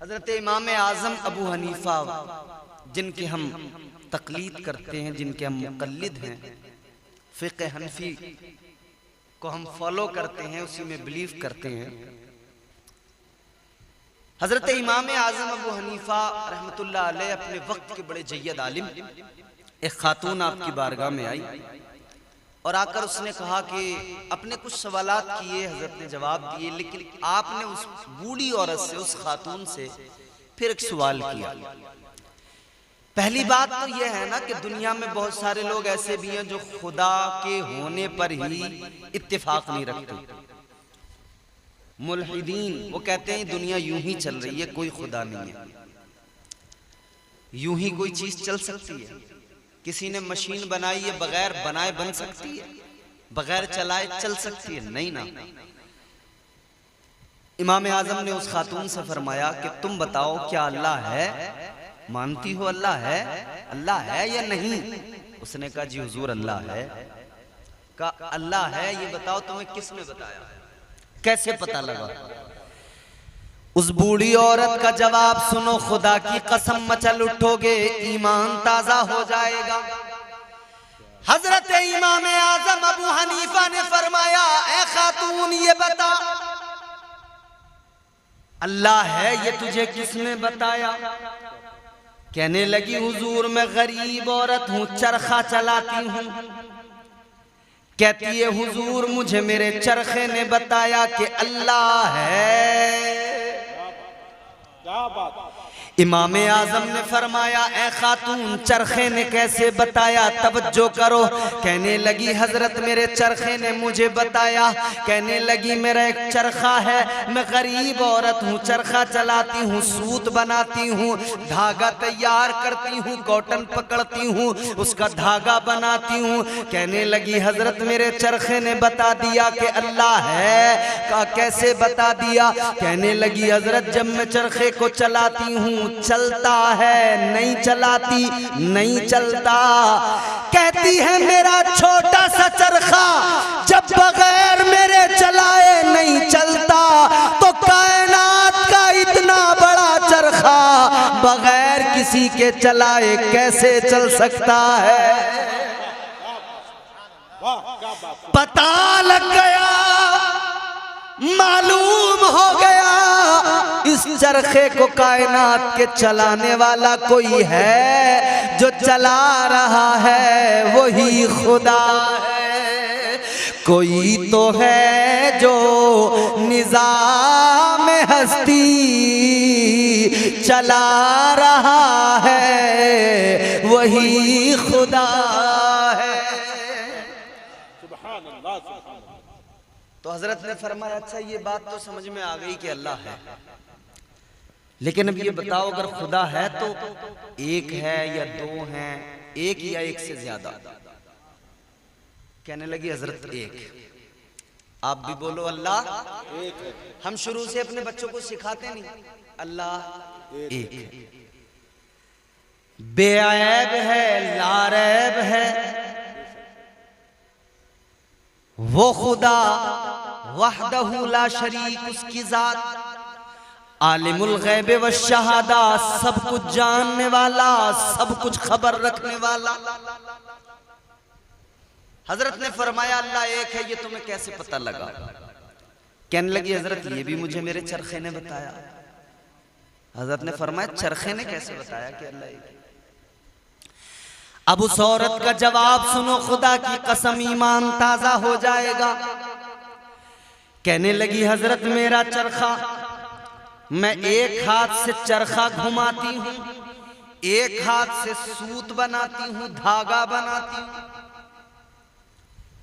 हजरत इमाम आज़म अबू हनीफा जिनकी हम तकलीद करते हैं, जिनके हम मुक़ल्लिद हैं, फ़िक़्ह हनफी को हम फॉलो करते हैं, उसी में बिलीव करते हैं। हजरत इमाम आज़म अबू हनीफा रहमतुल्लाह अलैह अपने वक्त के बड़े जय्यद आलिम, एक खातून आपकी बारगाह में आई और आकर उसने कहा कि अपने कुछ सवालात किए, हजरत ने जवाब दिए, लेकिन आपने उस बूढ़ी औरत से, उस खातून से फिर एक सवाल किया। पहली बात तो यह है ना कि दुनिया में बहुत सारे लोग ऐसे भी हैं जो खुदा के होने पर ही इत्तेफाक नहीं रखते। मुल्हिदीन वो कहते हैं दुनिया यूं ही चल रही है, कोई खुदा नहीं है। यूं ही कोई चीज चल सकती है? किसी ने मशीन बनाई है, बगैर बनाए बन सकती है? बगैर चलाए चल सकती है? नहीं ना। इमाम आज़म ने उस खातून से फरमाया कि तुम बताओ क्या अल्लाह है? मानती हो अल्लाह है? अल्लाह है या नहीं? उसने कहा जी हुजूर अल्लाह है। कहा अल्लाह है, ये बताओ तुम्हें किसने बताया, कैसे पता लगा? उस बूढ़ी औरत का जवाब सुनो, खुदा की कसम मचल उठोगे, ईमान ताजा हो जाएगा। हजरत इमाम आज़म अबू हनीफा ने फरमाया, ए खातून ये बता, अल्लाह है ये तुझे किसने बताया? कहने लगी हुजूर मैं गरीब औरत हूं, चरखा चलाती हूं। कहती है हुजूर मुझे मेरे चरखे ने बताया कि अल्लाह है। क्या बात। इमाम आज़म ने फरमाया, ए खातून चरखे ने कैसे बताया? तवज्जो करो। कहने लगी हजरत मेरे चरखे ने मुझे बताया। कहने लगी मेरा एक चरखा है, मैं गरीब औरत हूँ, चरखा चलाती हूँ, सूत बनाती हूँ, धागा तैयार करती हूँ, कॉटन पकड़ती हूँ, उसका धागा बनाती हूँ। कहने लगी हजरत मेरे चरखे ने बता दिया कि अल्लाह है। का कैसे बता दिया? कहने लगी हजरत जब मैं चरखे को चलाती हूँ चलता है, नहीं चलाती नहीं चलता। कहती है मेरा छोटा सा चरखा जब बगैर मेरे चलाए नहीं चलता, तो कायनात का इतना बड़ा चरखा बगैर किसी के चलाए कैसे चल सकता है? पता लग गया, मालूम हो गया इस चरखे को कायनात के चलाने वाला कोई है, जो चला रहा है वही खुदा है। कोई तो है जो निज़ाम हस्ती चला रहा है, वही खुदा है। तो हजरत ने फरमाया अच्छा ये बात तो समझ में आ गई कि अल्लाह है, लेकिन अब ये बताओ अगर खुदा है तो एक है या दो हैं, एक या एक से ज्यादा? कहने लगी हजरत एक। आप भी बोलो अल्लाह एक है। हम शुरू से अपने बच्चों को सिखाते नहीं, अल्लाह एक है, बेऐब है, लारैब है वो खुदा, वहदहू ला शरीक उसकी जात, आलिमुल गैब व शहादा, सब कुछ जानने वाला, सब कुछ खबर रखने वाला। हजरत ने फरमाया अल्लाह एक है, ये तुम्हें कैसे पता लगा? कहने लगी हजरत ये भी मुझे मेरे चरखे ने बताया। हजरत ने फरमाया चरखे ने कैसे बताया कि अल्लाह एक है? अब उस औरत का जवाब सुनो, खुदा की कसम ईमान ताजा हो जाएगा। कहने लगी हजरत मेरा चरखा, मैं एक हाथ से चरखा घुमाती हूँ, एक हाथ से सूत बनाती हूँ, धागा बनाती हूँ।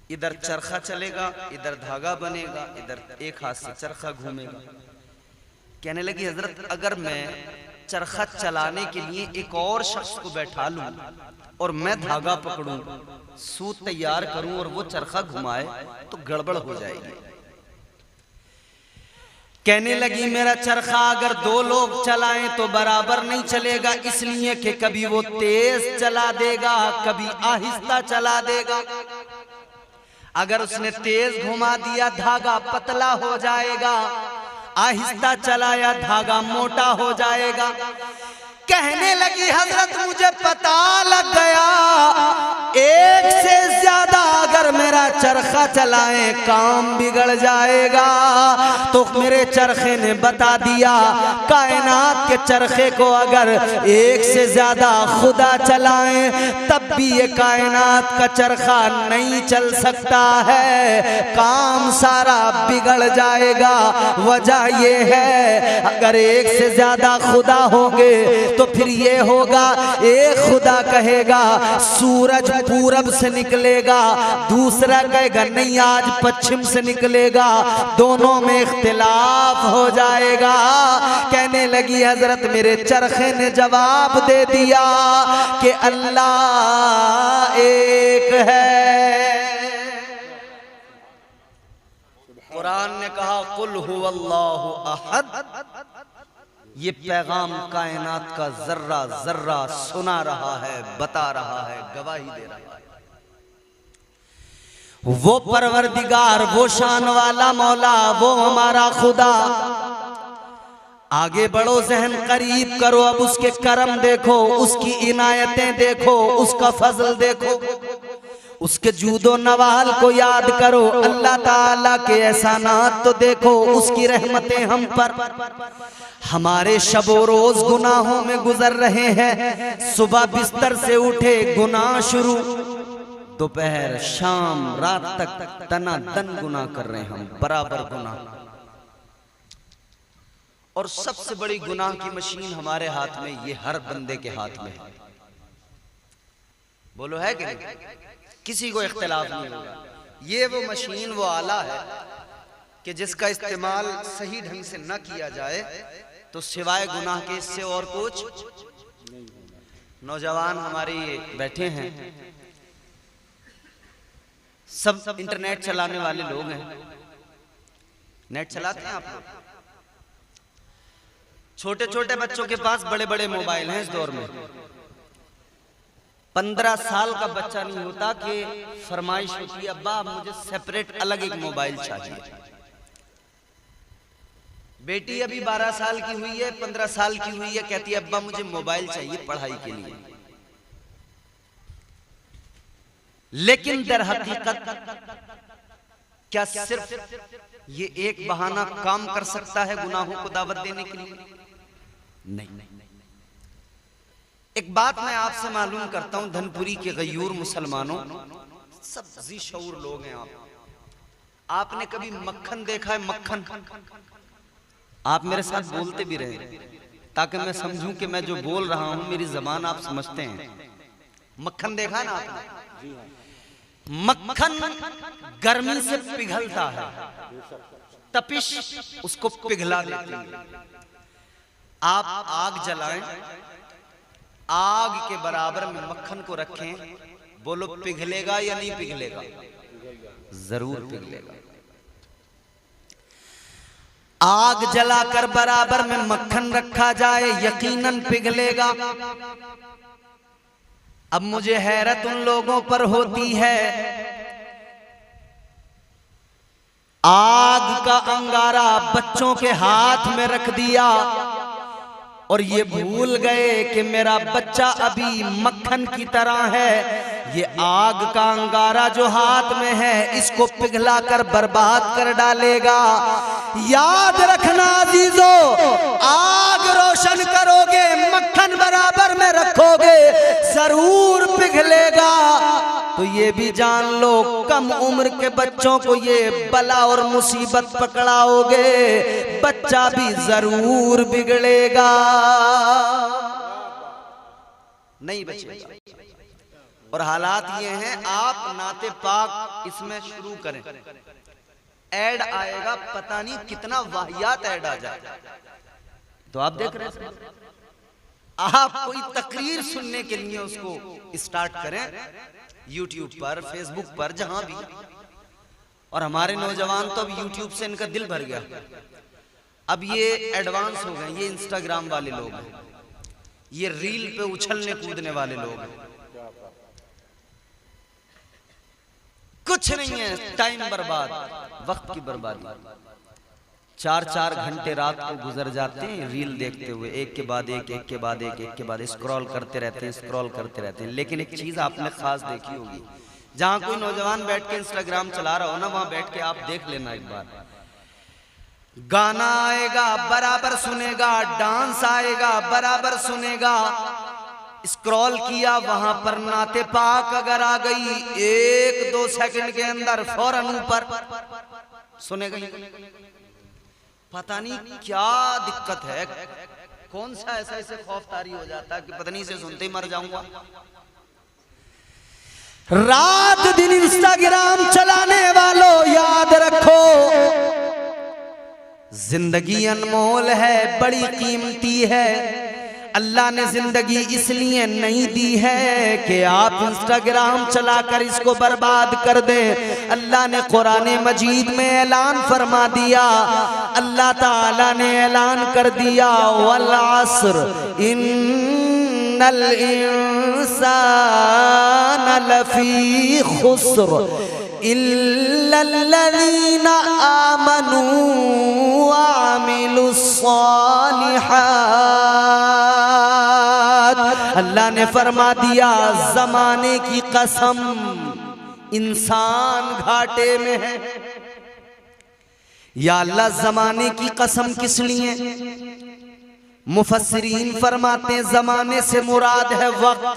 इधर चरखा चलेगा, इधर धागा बनेगा, इधर एक हाथ से चरखा घूमेगा। कहने लगी हजरत अगर मैं चरखा चलाने के लिए एक और शख्स को बैठा लूं और मैं धागा पकड़ूं, सूत तैयार करूं और वो चरखा घुमाए तो गड़बड़ हो जाएगी। कहने लगी मेरा चरखा अगर दो लोग चलाएं तो बराबर नहीं चलेगा, इसलिए कि कभी वो तेज चला देगा, कभी आहिस्ता चला देगा। अगर उसने तेज घुमा दिया धागा पतला हो जाएगा, आहिस्ता चलाया, धागा मोटा हो जाएगा। कहने लगी हजरत मुझे पता लग गया, एक से ज्यादा अगर मेरा चरखा चलाएं काम बिगड़ जाएगा। तो मेरे चरखे ने बता दिया, कायनात के चरखे को अगर एक से ज्यादा खुदा चलाएं तब भी ये कायनात का चरखा नहीं चल सकता है, काम सारा बिगड़ जाएगा। वजह ये है, अगर एक से ज्यादा खुदा होंगे तो फिर ये होगा, एक खुदा कहेगा सूरज पूरब से निकलेगा, दूसरा कहेगा नहीं आज पश्चिम से निकलेगा, दोनों में इख्तिलाफ हो जाएगा। कहने लगी हजरत मेरे चरखे ने जवाब दे दिया कि अल्लाह एक है। कुरान ने कहा कुल हुवल्लाहु अहद। ये पैगाम कायनात का जर्रा जर्रा सुना रहा है, बता रहा है, गवाही दे रहा है। वो परवरदिगार, वो शान वाला मौला, वो हमारा खुदा। आगे बढ़ो, जहन करीब करो, अब उसके करम देखो, उसकी इनायतें देखो, उसका फजल देखो, उसके जूदो नवाल को याद करो, अल्लाह ताला के एहसानात तो देखो, उसकी रहमतें हम पर। हमारे शबो रोज गुनाहों में गुजर रहे हैं, सुबह बिस्तर से उठे गुनाह शुरू, दोपहर शाम रात तक तना तन गुनाह कर रहे हैं हम, बराबर गुनाह। और सबसे बड़ी गुनाह की मशीन हमारे हाथ में, ये हर बंदे के हाथ में है। बोलो है कि नहीं? किसी को इख्तिलाफ नहीं होगा। ये वो मशीन, वो आला है कि जिसका इस्तेमाल सही ढंग से न किया जाए तो सिवाय गुनाह के इससे और कुछ। नौजवान हमारे बैठे हैं, सब इंटरनेट चलाने वाले लोग हैं। नेट चलाते हैं आप लोग? छोटे छोटे बच्चों के पास बड़े बड़े मोबाइल हैं इस दौर में। 15 साल का बच्चा नहीं होता कि फरमाइश होती है अब्बा मुझे सेपरेट अलग एक मोबाइल चाहिए। बेटी अभी 12 साल की हुई है, 15 साल की हुई है, कहती है अब्बा मुझे मोबाइल चाहिए पढ़ाई के लिए। लेकिन दर हकीकत क्या सिर्फ ये एक बहाना काम कर सकता है गुनाहों को दावत देने के लिए? नहीं। एक बात मैं आपसे मालूम करता हूं, धनपुरी के गयूर मुसलमानों, सब जी शऊर लोग हैं आपने कभी मक्खन देखा है? मक्खन आप मेरे साथ बोलते भी रहे ताकि मैं समझूं कि मैं जो बोल रहा हूं मेरी जबान आप समझते हैं। मक्खन देखा ना आपने? मक्खन गर्मी से पिघलता है, तपिश उसको पिघला देती है। आप आग जलाएं, आग के बराबर में मक्खन को रखें, बोलो पिघलेगा या नहीं पिघलेगा? जरूर पिघलेगा। आग जलाकर बराबर में मक्खन रखा जाए, यकीनन पिघलेगा। अब मुझे हैरत उन लोगों पर होती है, आग का अंगारा बच्चों के हाथ में रख दिया और ये भूल गए कि मेरा बच्चा अभी मक्खन की तरह है। ये आग का अंगारा जो हाथ में है इसको पिघला कर बर्बाद कर डालेगा। याद रखना अजीजों, आग रोशन करोगे, मक्खन बराबर में रखोगे, जरूर पिघलेगा। तो ये भी जान लो, कम उम्र के बच्चों को ये बला और मुसीबत पकड़ाओगे, बच्चा भी जरूर बिगड़ेगा, नहीं बचेगा। और हालात ये हैं, आप नाते पाक इसमें शुरू करें, ऐड आएगा, पता नहीं कितना वाहियात ऐड आ जाए। तो आप देख रहे हैं, आप कोई तकरीर सुनने के लिए उसको स्टार्ट करें यूट्यूब पर, फेसबुक पर, जहां भी। और हमारे नौजवान तो अब यूट्यूब से इनका दिल भर गया, अब ये एडवांस हो गए, ये इंस्टाग्राम वाले लोग हैं, ये रील पे उछलने कूदने वाले लोग हैं। कुछ नहीं है, टाइम बर्बाद, वक्त की बर्बादी। 4-4 घंटे रात को गुजर जाते हैं रील देखते हुए, एक के बाद एक, एक के बाद एक, एक के बाद स्क्रॉल करते रहते हैं, स्क्रॉल करते रहते हैं। लेकिन एक चीज आपने खास देखी होगी, जहां कोई नौजवान बैठ के इंस्टाग्राम चला रहा हो ना, वहां बैठ के आप देख लेना एक बार, गाना आएगा बराबर सुनेगा, डांस आएगा बराबर सुनेगा, स्क्रॉल किया वहां पर नाते पाक अगर आ गई 1-2 सेकंड के अंदर फौरन ऊपर सुनेगा। पता नहीं क्या दिक्कत है, कौन सा ऐसा ऐसे खौफ तारी हो जाता है कि पता नहीं से सुनते ही मर जाऊंगा। रात दिन इंस्टाग्राम चलाने वालों याद रखो, जिंदगी अनमोल है, बड़ी कीमती है। अल्लाह ने जिंदगी इसलिए नहीं दी है कि आप इंस्टाग्राम चलाकर इसको बर्बाद कर दें। अल्लाह ने कुरान मजीद में ऐलान फरमा दिया, अल्लाह ताला ने ऐलान कर दिया, वल अस्र इन्नल इंसान लफी खुस्र इल्लल्लज़ीना आमनू व अमिलुस्सालिहात। अल्लाह ने फरमा दिया, जमाने की कसम इंसान घाटे में है। या अल्लाह जमाने की कसम किस लिए? मुफस्सिरीन फरमाते हैं जमाने से मुराद है वक्त,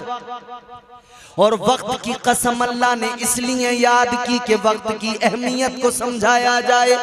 और वक्त की कसम अल्लाह ने इसलिए याद की कि वक्त की अहमियत को समझाया जाए,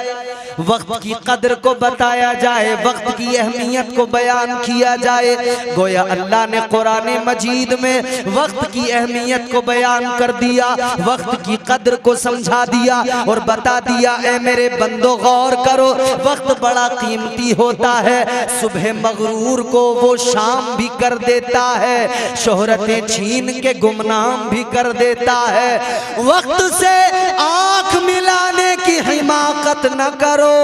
वक्त की कदर को बताया जाए, वक्त की अहमियत को बयान किया जाए। गोया अल्लाह ने कुरान मजीद में वक्त की अहमियत को बयान कर दिया, वक्त की कदर को समझा दिया और बता दिया, ए मेरे बंदो गौर करो, वक्त बड़ा कीमती होता है। सुबह मगरूर को वो शाम भी कर देता है, शोहरतें छीन के गुमनाम भी कर देता है। वक्त से आंख मिलाने की हिमाकत न करो,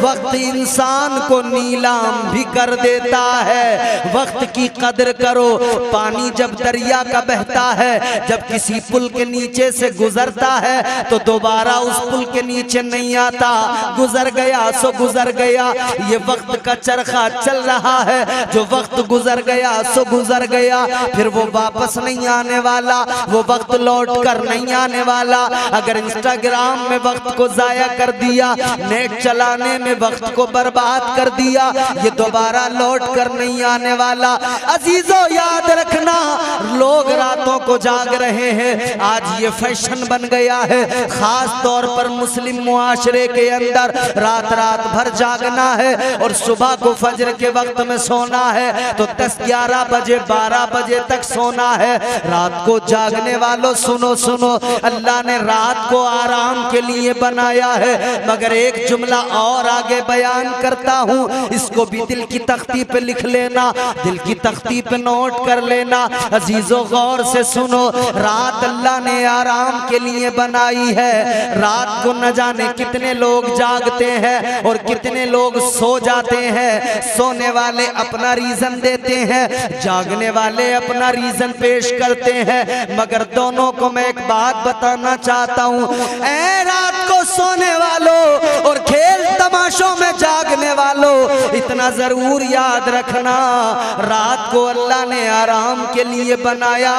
वक्त इंसान को नीलाम भी कर देता है। वक्त की कदर करो। पानी जब दरिया का बहता है, जब किसी पुल के नीचे से गुजरता है तो दोबारा उस पुल के नीचे नहीं आता, गुजर गया सो गुजर गया। ये वक्त का चरखा चल रहा है, जो वक्त गुजर गया सो गुजर गया, फिर वो वापस नहीं आने वाला, वो वक्त लौट कर नहीं आने वाला। अगर इंस्टाग्राम में वक्त को जाया कर दिया, नेट चलाने में वक्त को बर्बाद कर दिया, ये दोबारा लौट कर नहीं आने वाला। अजीजों याद रखना, लोग रातों को जाग रहे हैं, आज ये फैशन बन गया है, खास तौर पर मुस्लिम मुआशरे के अंदर रात रात भर जागना है और सुबह को फजर के वक्त में सोना है, तो 10-11 बजे 12 बजे तक सोना है। रात को जागने वालों सुनो सुनो, अल्लाह ने रात को आराम के लिए बनाया है, मगर एक जुमला और आगे बयान करता हूँ, इसको भी दिल की तख्ती पे लिख लेना, दिल की तख्ती पे नोट कर लेना। अजीजों गौर से सुनो, रात अल्लाह ने आराम के लिए बनाई है। रात को न जाने कितने लोग जागते हैं और कितने लोग सो जाते हैं। सोने वाले अपना रीजन देते हैं, जागने वाले अपना रीजन पेश करते हैं, मगर दोनों को मैं एक बात बताना चाहता हूँ, ऐ रात को सोने वालों और खेल तमाशों में जागने वालों, इतना जरूर याद रखना, रात को अल्लाह ने आराम के लिए बनाया,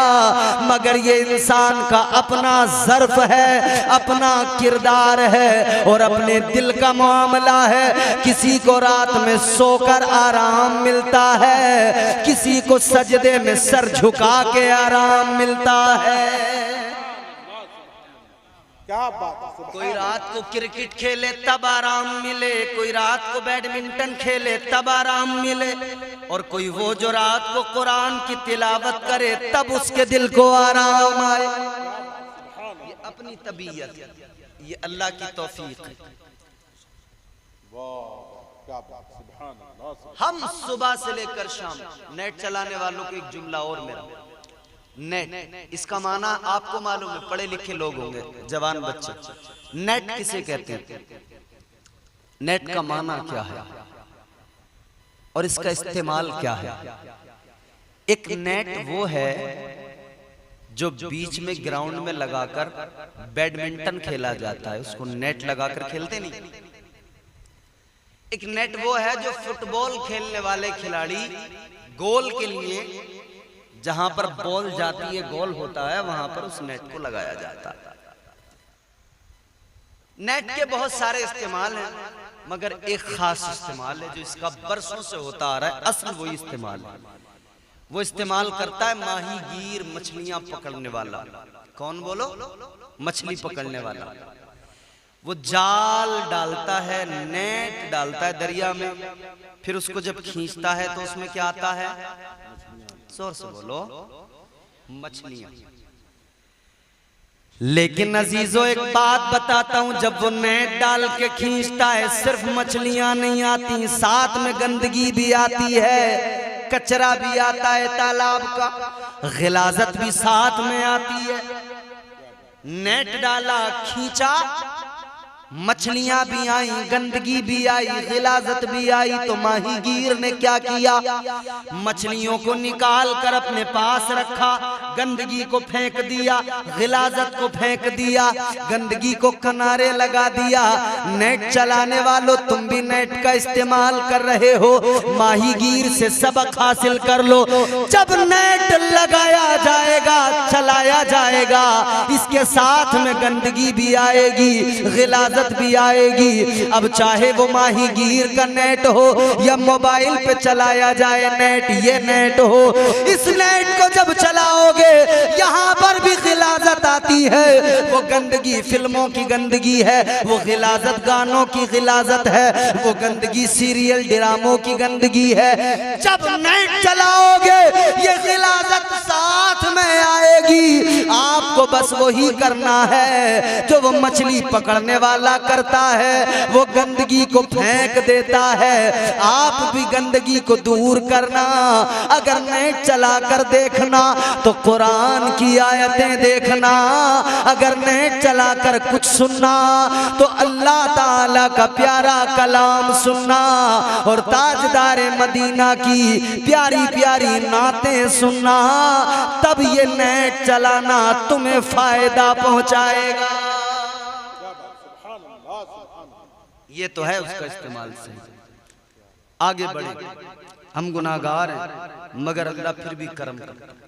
मगर ये इंसान का अपना ज़र्फ है, अपना किरदार है और अपने दिल का मामला है। किसी को रात में सोकर आराम मिलता है, किसी को सजदे में सर झुका के आराम मिलता है। क्या बात है। कोई रात को क्रिकेट खेले तब आराम मिले, कोई रात को बैडमिंटन खेले तब आराम मिले, और कोई वो जो रात को कुरान की तिलावत करे तब उसके दिल को आराम आए। ये अपनी तबीयत, ये अल्लाह की तौफीक है। हम सुबह से लेकर शाम नेट चलाने वालों को एक जुमला और मेरा, नेट इसका माना आपको मालूम है, पढ़े लिखे लोग होंगे, जवान बच्चे, नेट किसे कहते हैं? नेट का माना क्या है और इसका इस्तेमाल क्या है? एक नेट वो है जो बीच में ग्राउंड में लगाकर बैडमिंटन खेला जाता है, उसको नेट लगाकर खेलते नहीं। एक नेट वो है जो फुटबॉल खेलने वाले खिलाड़ी गोल के लिए जहां पर बॉल जाती है गोल होता है वहां पर उस नेट को लगाया जाता है। नेट के बहुत सारे इस्तेमाल हैं मगर एक खास इस्तेमाल है जो इसका बरसों से होता आ रहा है, असल वही इस्तेमाल है। वो इस्तेमाल करता है माहीगीर, मछलियां पकड़ने वाला। कौन बोलो? मछली पकड़ने वाला। वो जाल डालता है, नेट डालता है दरिया में, फिर उसको जब खींचता है तो उसमें क्या आता है? जोर से बोलो, मछलियां। लेकिन अजीजों एक बात बताता हूं, जब वो नेट डाल के खींचता है सिर्फ मछलियां नहीं आती, साथ में गंदगी भी आती है, कचरा भी आता है तालाब का, गिलाजत भी साथ में आती है। नेट डाला, खींचा, मछलियां भी आई, गंदगी भी आई, गिलाजत भी आई, तो माहीगीर ने क्या किया? मछलियों को निकाल कर अपने पास रखा, गंदगी को फेंक दिया, गिलाजत को फेंक दिया, गंदगी को किनारे लगा दिया। नेट चलाने वालों, तुम भी नेट का इस्तेमाल कर रहे हो, माहीगीर से सबक हासिल कर लो। जब नेट लगाया जाएगा, चलाया जाएगा, इसके साथ में गंदगी भी आएगी, गिलाजत भी आएगी। अब चाहे वो माहीगीर का नेट हो या मोबाइल पे चलाया जाए नेट, ये नेट हो, इस नेट को जब चलाओगे यहाँ पर भी गिलाजत आती है। वो गंदगी फिल्मों की गंदगी है, वो गिलाजत गानों की गिलाजत है, वो गंदगी सीरियल ड्रामों की गंदगी है। जब नेट चलाओगे ये गिलाजत साथ में आएगी। आपको बस वही करना है जो वो मछली पकड़ने वाला करता है, वो गंदगी को फेंक देता है। आप भी गंदगी को दूर करना। अगर नेट चला कर देखना तो कुरान की आयतें देखना, अगर नेट चला कर कुछ सुनना तो अल्लाह ताला का प्यारा कलाम सुनना और ताजदारे मदीना की प्यारी प्यारी नातें सुनना, तब ये नेट चलाना तुम्हें फायदा पहुंचाएगा। ये तो है उसका इस्तेमाल से। आगे बढ़े, हम गुनाहगार हैं मगर अल्लाह फिर भी करम करता है।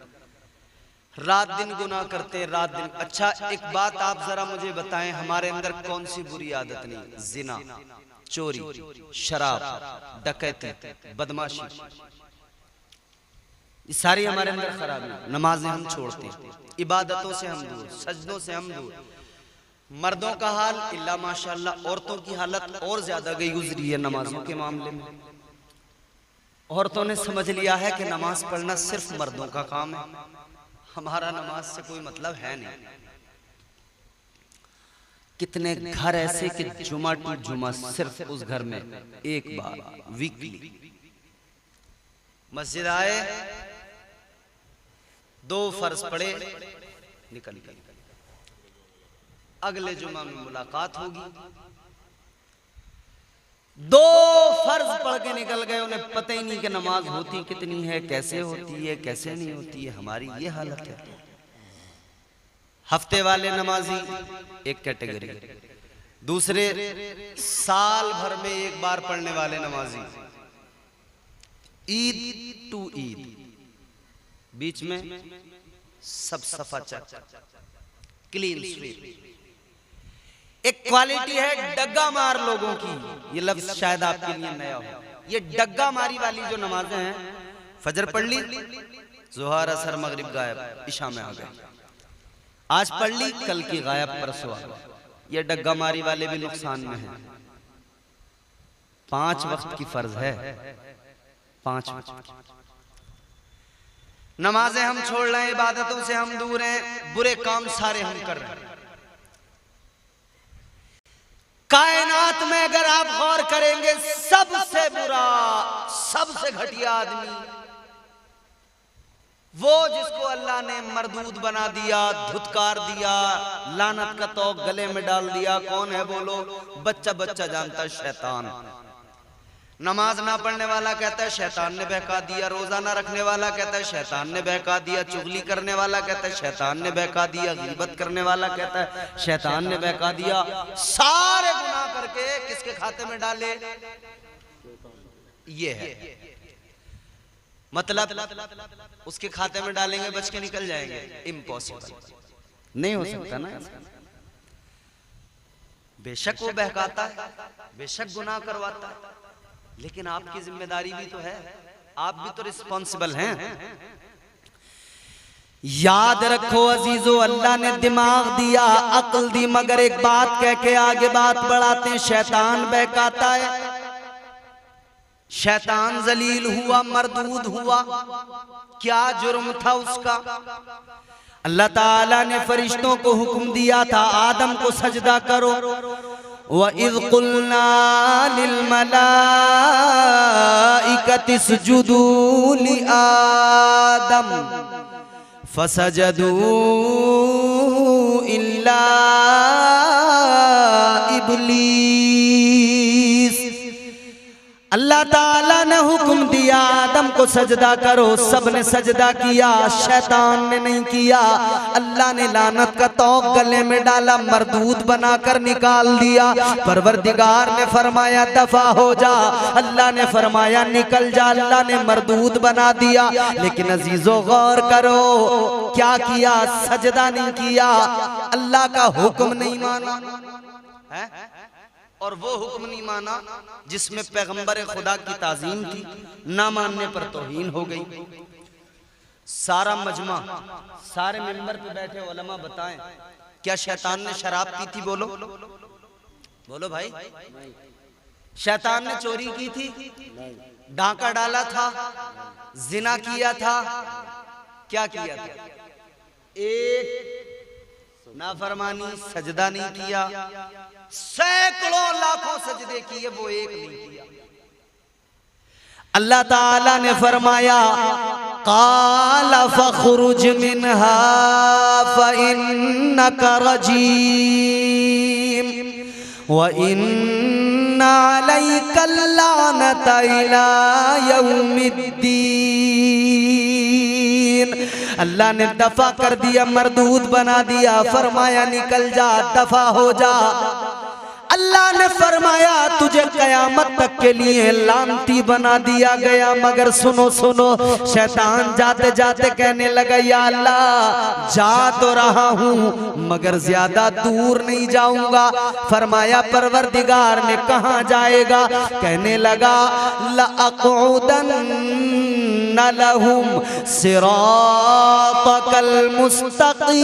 रात दिन गुनाह करते, रात दिन। अच्छा एक बात आप जरा मुझे बताएं, हमारे अंदर कौन सी बुरी आदत नहीं? जिना, चोरी, शराब, डकैती, बदमाशी, ये सारी हमारे अंदर खराबी। नमाजें हम छोड़ते, इबादतों से हम दूर, सजदों से हम दूर। मर्दों का हाल इल्ला माशाअल्लाह, औरतों की हालत और ज्यादा गई गुजरी है नमाजों के मामले में। औरतों ने समझ लिया है कि नमाज पढ़ना सिर्फ मर्दों का काम है, हमारा नमाज से कोई मतलब है नहीं। कितने घर ऐसे कि जुमा टू जुमा सिर्फ उस घर में एक बार वीकली मस्जिद आए, 2 फर्ज पढ़े, निकल गए, अगले जुमा में मुलाकात होगी। 2 फर्ज पढ़ के निकल गए, उन्हें पता ही नहीं कि नमाज होती कितनी है, कैसे होती है, कैसे नहीं होती है। हमारी ये हालत है। हफ्ते वाले नमाजी एक कैटेगरी, दूसरे साल भर में एक बार पढ़ने वाले नमाजी, ईद टू ईद, बीच में सब सफा चक, क्लीन स्वीप। एक क्वालिटी है डग्गा मार लोगों की, ये लफ्ज शायद आपके लिए नया हो। ये डग्गा मारी वाली जो नमाजें हैं, फजर पढ़ ली, जोहर असर मगरिब गायब, इशा में आ गए, आज पढ़ ली, कल की गायब, परसों आ गए। ये डग्गा मारी वाले भी नुकसान में हैं। 5 वक्त की फर्ज है, 5 वक्त नमाजें हम छोड़ रहे हैं, इबादतों से हम दूर हैं, बुरे काम सारे हम कर रहे हैं। कायनात में अगर आप गौर करेंगे, सबसे बुरा, सबसे घटिया आदमी वो जिसको अल्लाह ने मरदूद बना दिया, धुतकार दिया, लानत का तौक गले में डाल दिया। कौन है बोलो? बच्चा बच्चा जानता है, शैतान। नमाज ना पढ़ने वाला कहता है शैतान ने बहका दिया, रोजा ना रखने वाला कहता है शैतान ने बहका दिया, चुगली करने वाला कहता है शैतान ने बहका दिया, गीबत करने वाला कहता है शैतान ने बहका दिया। सारे गुनाह करके किसके खाते में डाले? ये है मतलब उसके खाते में डालेंगे बच के निकल जाएंगे, इम्पॉसिबल, नहीं हो सकता ना। बेशक वो बहकाता है, बेशक गुनाह करवाता है, लेकिन आपकी जिम्मेदारी भी तो है, आप भी तो रिस्पॉन्सिबल हैं। याद रखो अजीजो, अल्लाह ने दिमाग दिया, अक्ल दी, मगर एक बात कह के आगे बात बढ़ाते हैं। शैतान बहकाता है, शैतान जलील हुआ, मरदूद हुआ, क्या जुर्म था उसका? अल्लाह ताला ने फरिश्तों को हुक्म दिया था आदम को सजदा करो। व इज़ क़ुलना लिल मलाइकति इसजुदू लि आदम फसजदू इल्ला इब्लीस। अल्लाह ताला ने हुक्म दिया आदम को सजदा करो, सबने सजदा किया, शैतान ने नहीं किया। अल्लाह ने लानत का तौक गले में डाला, मरदूद बनाकर निकाल दिया। परवरदिगार ने फरमाया दफा हो जा, अल्लाह ने फरमाया निकल जा, अल्लाह ने मरदूद बना दिया। लेकिन अजीजों गौर करो, क्या किया? सजदा नहीं किया, अल्लाह का हुक्म नहीं माना है? और वो हुक्म नहीं माना जिसमें पैगंबर खुदा की ताजीम थी, ना मानने पर तौहीन हो गई। सारा मजमा, सारे मिंबर पे बैठे उलमा बताएं, क्या शैतान ने शराब पी थी? बोलो बोलो भाई। शैतान ने चोरी की थी? डांका डाला था? जिना किया था? क्या किया था? एक नाफरमानी, सजदा नहीं किया। सैकड़ों लाखों सजदे किए, वो एक नहीं किया। अल्लाह ताला ने फरमाया काला फखरुज मिनहा फइन्नका रजीम व इन्ना अलैका लानता इला यौमिद्दीन। अल्लाह ने दफा कर दिया, मरदूद बना दिया, फरमाया निकल जा, दफा हो जा। अल्लाह ने फरमाया तुझे कयामत तक के लिए लानती बना दिया गया। मगर सुनो सुनो, शैतान जाते जाते कहने लगा या अल्लाह जा तो रहा हूँ मगर ज्यादा दूर नहीं जाऊंगा। फरमाया परवरदिगार ने कहाँ जाएगा? कहने लगा लअक़उदन्न लहुम सिरातकल मुस्तक़ीम।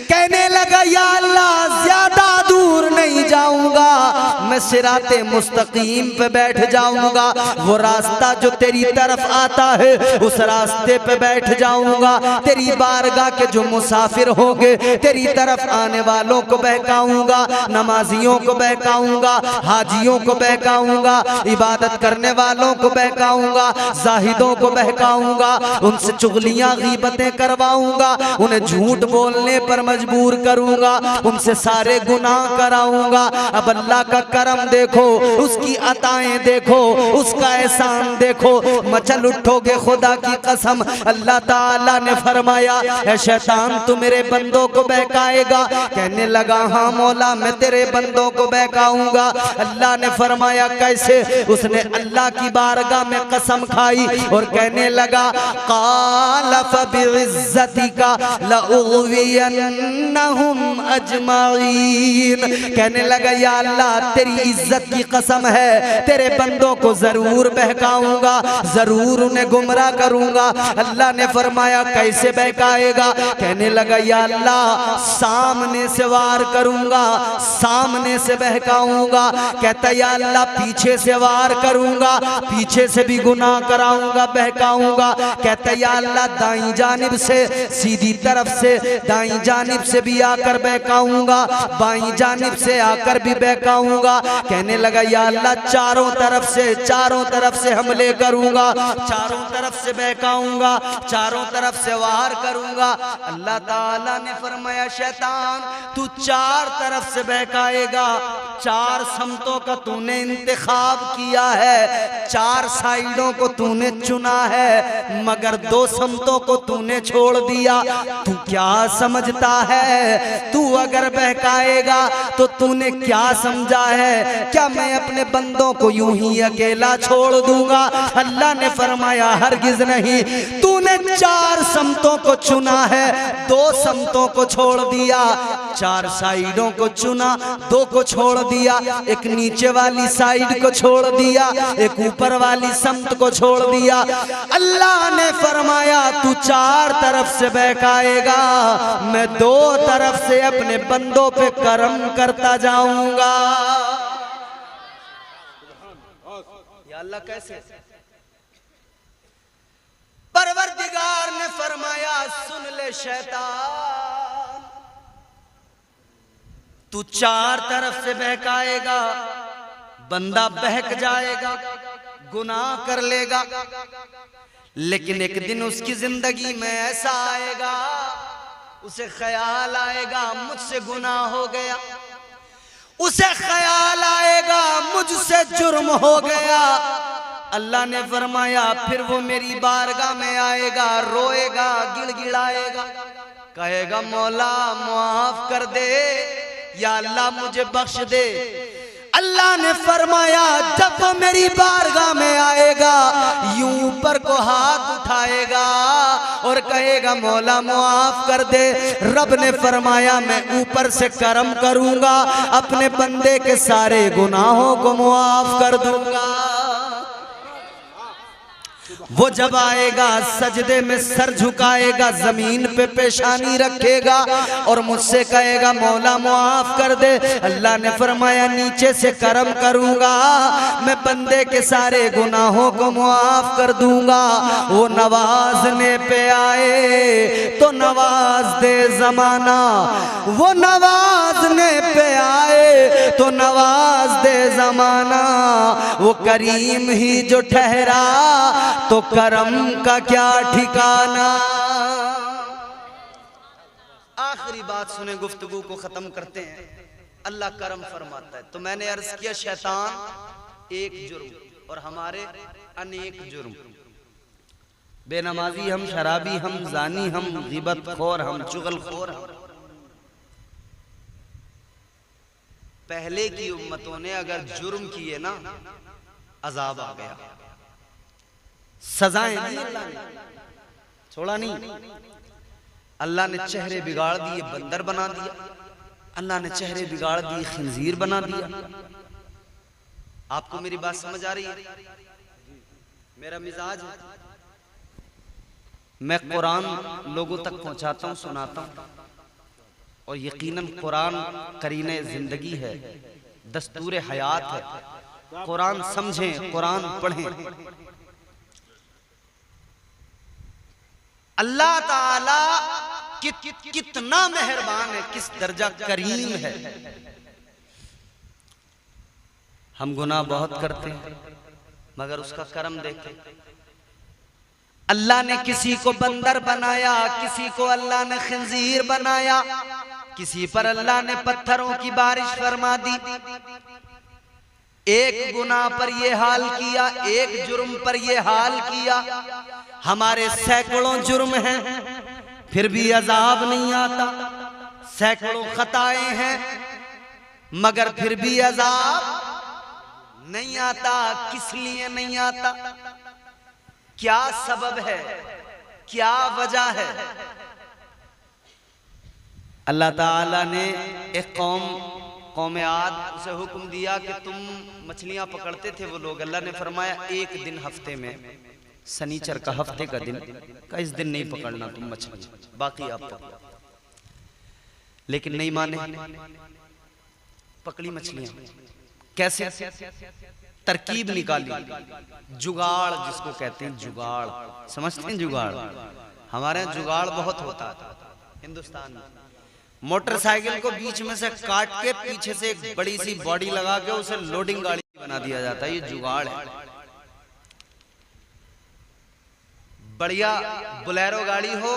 कहने लगा या अल्लाह ज्यादा दूर नहीं जाऊंगा, मैं सिराते मुस्तकीम पे बैठ जाऊंगा। वो रास्ता जो तेरी तरफ आता है उस रास्ते पे बैठ जाऊंगा। तेरी बारगाह के जो मुसाफिर होंगे तेरी तरफ आने वालों को बहकाऊंगा, नमाजियों को बहकाऊंगा, हाजियों को बहकाऊंगा, इबादत करने वालों को बहकाऊंगा, जाहिदों को बहकाऊंगा, उनसे चुगलियां गीबतें करवाऊंगा, उन्हें झूठ बोलने पर मजबूर करूंगा, उनसे सारे गुनाह कराऊंगा। अब अल्लाह का करम देखो, उसकी अताएं देखो, उसका एहसान देखो, मचल उठोगे खुदा की कसम। अल्लाह ताला ने फरमाया ऐ शैतान तू मेरे बंदों को बहकाएगा? कहने लगा हाँ मौला मैं तेरे बंदों को बहकाऊंगा। अल्लाह ने फरमाया कैसे? उसने अल्लाह की बारगाह में कसम खाई और कहने लगा क़ाल फ़बिइज़्ज़तिका लअग़वियन्नहुम अजमईन। कहने लगा या अल्लाह तेरी इज्जत की कसम है तेरे बंदों को जरूर बहकाऊंगा, जरूर उन्हें गुमराह करूंगा। अल्लाह ने फरमाया कैसे बहकाएगा? कहने लगा या अल्लाह सामने से वार करूंगा, सामने से बहकाऊंगा। कहता या अल्लाह पीछे से वार करूंगा, पीछे से भी गुनाह कराऊंगा, बहकाऊंगा। कहता या अल्लाह दाईं जानिब से, सीधी तरफ से, दाईं जानिब से भी आकर बहकाऊंगा, बाईं जानिब से आकर भी बहकाऊंगा। कहने लगा या अल्लाह चारों तरफ से हमले करूंगा, चारों तरफ से बहकाऊंगा, चारों तरफ से वार करूंगा। अल्लाह ताला ने फरमाया शैतान तू चार तरफ से बहकाएगा, चार समतों का तूने इंतखाब किया है, चार साइडों को तूने चुना है, मगर दो समतों को तूने छोड़ दिया। तू क्या समझता है? तू अगर बहकाएगा तो तूने क्या समझा है? क्या मैं अपने बंदों को यूं ही अकेला छोड़ दूंगा? अल्लाह ने फरमाया हरगिज नहीं। तूने 4 समतों को चुना है, 2 समतों को छोड़ दिया। 4 साइडों को चुना, 2 को छोड़ दिया। एक नीचे वाली साइड को छोड़ दिया, एक ऊपर वाली समत को छोड़ दिया। अल्लाह ने फरमाया तू 4 तरफ से बहकाएगा, मैं 2 तरफ से अपने बंदों पे करम करता जाऊंगा। या अल्लाह कैसे? परवरदिगार ने फरमाया सुन ले शैतान, तू 4 तरफ से बहकाएगा, बंदा बहक जाएगा, गुनाह कर लेगा, लेकिन एक दिन उसकी जिंदगी में ऐसा आएगा, उसे ख्याल आएगा मुझसे गुनाह हो गया, उसे ख्याल आएगा मुझसे जुर्म हो गया। अल्लाह ने फरमाया फिर वो मेरी बारगाह में आएगा, रोएगा, गिड़गिड़ाएगा, कहेगा मौला माफ कर दे, या अल्लाह मुझे बख्श दे। अल्लाह ने फरमाया जब वो मेरी बारगाह में आएगा, यूं ऊपर को हाथ उठाएगा और कहेगा मौला माफ कर दे। रब ने फरमाया मैं ऊपर से करम करूंगा, अपने बंदे के सारे गुनाहों को माफ कर दूंगा। वो जब आएगा सजदे में सर झुकाएगा, जमीन पे पेशानी रखेगा और मुझसे कहेगा मौला माफ कर दे। अल्लाह ने फरमाया नीचे से करम करूंगा, मैं बंदे के सारे गुनाहों को माफ कर दूंगा। वो नवाजने पे आए तो नवाज दे जमाना, वो नवाजने पे आए तो नवाज दे जमाना। वो करीम ही जो ठहरा तो करम का क्या ठिकाना। आखिरी बात सुने, गुफ्तगू को खत्म करते हैं। अल्लाह करम फरमाता है। तो मैंने अर्ज किया शैतान एक जुर्म और हमारे अनेक जुर्म, बेनमाजी हम, शराबी हम, जानी हम, गिबत खोर हम, चुगलखोर हम। पहले की उम्मतों ने अगर जुर्म किए ना, अजाब आ गया, सजाएं दी, अल्लाह ने छोड़ा नहीं। अल्लाह ने चेहरे बिगाड़ दिए, बंदर बना दिया। अल्लाह ने चेहरे बिगाड़ दिए, खिंजीर बना दिया। आपको मेरी बात समझ आ रही है? मेरा मिजाज है, मैं कुरान लोगों तक पहुंचाता हूं, सुनाता हूं, और यकीनन कुरान करीने जिंदगी है, दस्तूर हयात है। कुरान समझें, कुरान पढ़ें। अल्लाह ताला कितना मेहरबान है, किस दर्जा करीम है। हम गुनाह बहुत करते हैं मगर उसका करम देखें। अल्लाह ने किसी को बंदर बनाया, किसी को अल्लाह ने खिंजीर बनाया, किसी पर अल्लाह ने पत्थरों की बारिश फरमा दी। एक गुनाह पर ये हाल किया, एक जुर्म पर ये हाल किया। हमारे सैकड़ों जुर्म हैं फिर भी अजाब नहीं आता, सैकड़ों खताएं हैं मगर फिर भी अजाब नहीं आता। किस लिए नहीं आता? क्या सबब है, क्या वजह है? अल्लाह ताला ने एक कौम आद उसे हुक्म दिया कि तुम मछलियां पकड़ते थे वो लोग। अल्लाह ने फरमाया एक दिन हफ्ते में, शनिचर का हफ्ते का दिन का, इस दिन नहीं पकड़ना तुम मछली, बाकी आप पकड़ो। लेकिन नहीं माने, पकड़ी मछलियां। कैसे? तरकीब निकाली, जुगाड़ जिसको कहते हैं, जुगाड़ समझते हैं? जुगाड़ हमारे यहाँ जुगाड़ बहुत होता है हिंदुस्तान में। मोटरसाइकिल को बीच में से काट के पीछे से एक बड़ी सी बॉडी लगा के उसे लोडिंग गाड़ी बना दिया जाता है, ये जुगाड़ है। बढ़िया बोलेरो गाड़ी हो,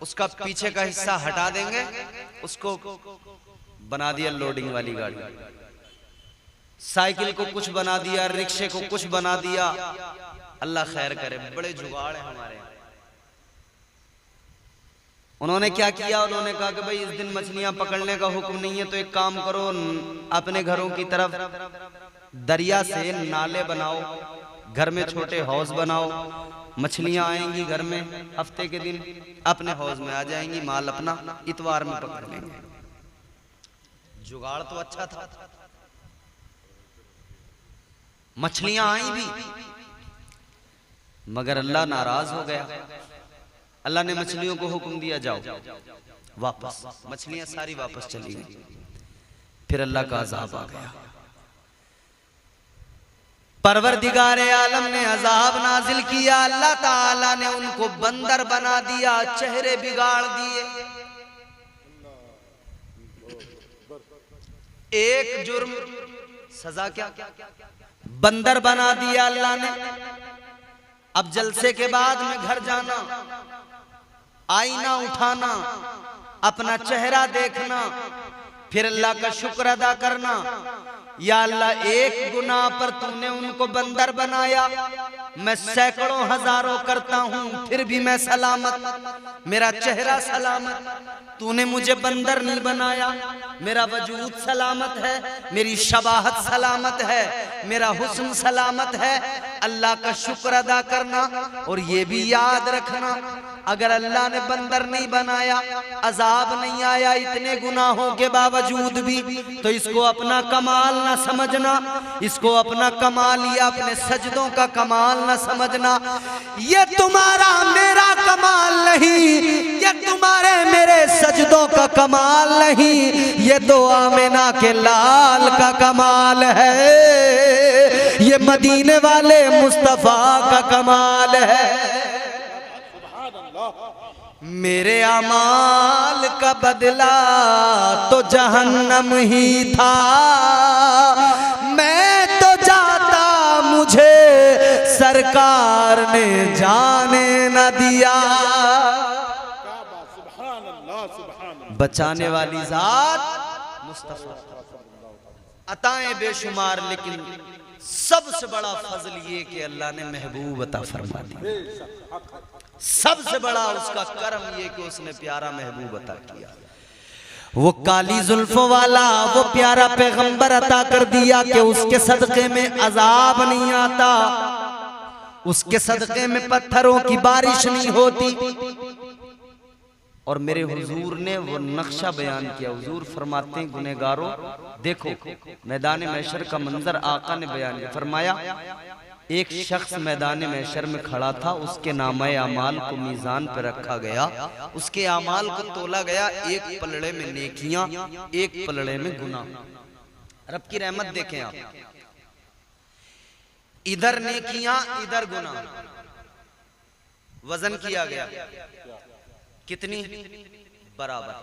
उसका पीछे का हिस्सा हटा देंगे, उसको बना दिया लोडिंग वाली गाड़ी। साइकिल को कुछ बना दिया, रिक्शे को कुछ बना दिया। अल्लाह खैर करे, बड़े जुगाड़ है हमारे यहाँ। उन्होंने क्या किया, उन्होंने कहा कि भाई इस दिन मछलियां पकड़ने का हुक्म नहीं है, तो एक काम करो, अपने घरों की तरफ दरिया से नाले बनाओ, घर में छोटे हौज बनाओ, मछलियां आएंगी घर में, हफ्ते के दिन अपने हौज में आ जाएंगी, माल अपना इतवार में पकड़ लेंगे। जुगाड़ तो अच्छा था, मछलियां आई भी, मगर अल्लाह नाराज हो गया। अल्लाह ने मछलियों को हुक्म दिया, जाओ वापस। मछलियां सारी वापस चली गई। फिर अल्लाह का अजाब आ गया। परवरदिगारे आलम ने अजाब नाजिल किया। अल्लाह ताला ने उनको बंदर बना दिया, चेहरे बिगाड़ दिए। एक जुर्म, सजा क्या? बंदर बना दिया अल्लाह ने। अब जलसे के बाद में घर जाना, आईना उठाना, अपना चेहरा देखना, फिर अल्लाह का शुक्र अदा करना। या अल्लाह, एक गुनाह पर तूने उनको बंदर बनाया, मैं सैकड़ों हजारों करता हूं फिर भी मैं सलामत, मेरा चेहरा सलामत। तूने मुझे बंदर नहीं बनाया, मेरा वजूद सलामत है, मेरी शबाहत सलामत है, मेरा हुस्न सलामत है। अल्लाह का शुक्र अदा करना। और ये भी याद रखना, अगर अल्लाह ने बंदर नहीं बनाया, अजाब नहीं आया इतने गुनाहों के बावजूद भी, तो इसको अपना कमाल ना समझना, इसको अपना कमाल या अपने सजदों का कमाल ना समझना। ये तुम्हारा मेरा कमाल नहीं, ये तुम्हारे मेरे सजदों का कमाल नहीं, ये दो आमिना के लाल का कमाल है, ये मदीने वाले मुस्तफा का कमाल है। मेरे अमाल का बदला तो जहन्नम ही था, मैं तो जाता मुझे सरकार ने जाने न दिया। बचाने वाली जात मुस्तफा, अताएं बेशुमार, लेकिन सबसे बड़ा फजल ये कि अल्लाह ने महबूब अता फरमा दी। सबसे बड़ा उसका करम ये कि उसने प्यारा महबूब अता किया। वो काली जुल्फों वाला वो प्यारा पैगंबर अता कर दिया कि उसके सदक़े में अजाब नहीं आता, उसके सदक़े में पत्थरों की बारिश नहीं होती। और मेरे हुजूर ने वो नक्शा बयान किया। हुजूर फरमाते हैं, गुनहगारों देखो, मैदान महशर का मंजर आका ने बयान किया। फरमाया, एक शख्स मैदान महशर में खड़ा था, उसके नामे अमाल को मीज़ान पर रखा गया, उसके अमाल को तोला गया, एक पलड़े में नेकियां, एक पलड़े में गुनाह। रब की रहमत देखें आप, इधर नेकियां इधर गुनाह, वजन किया गया, कितनी? बराबर।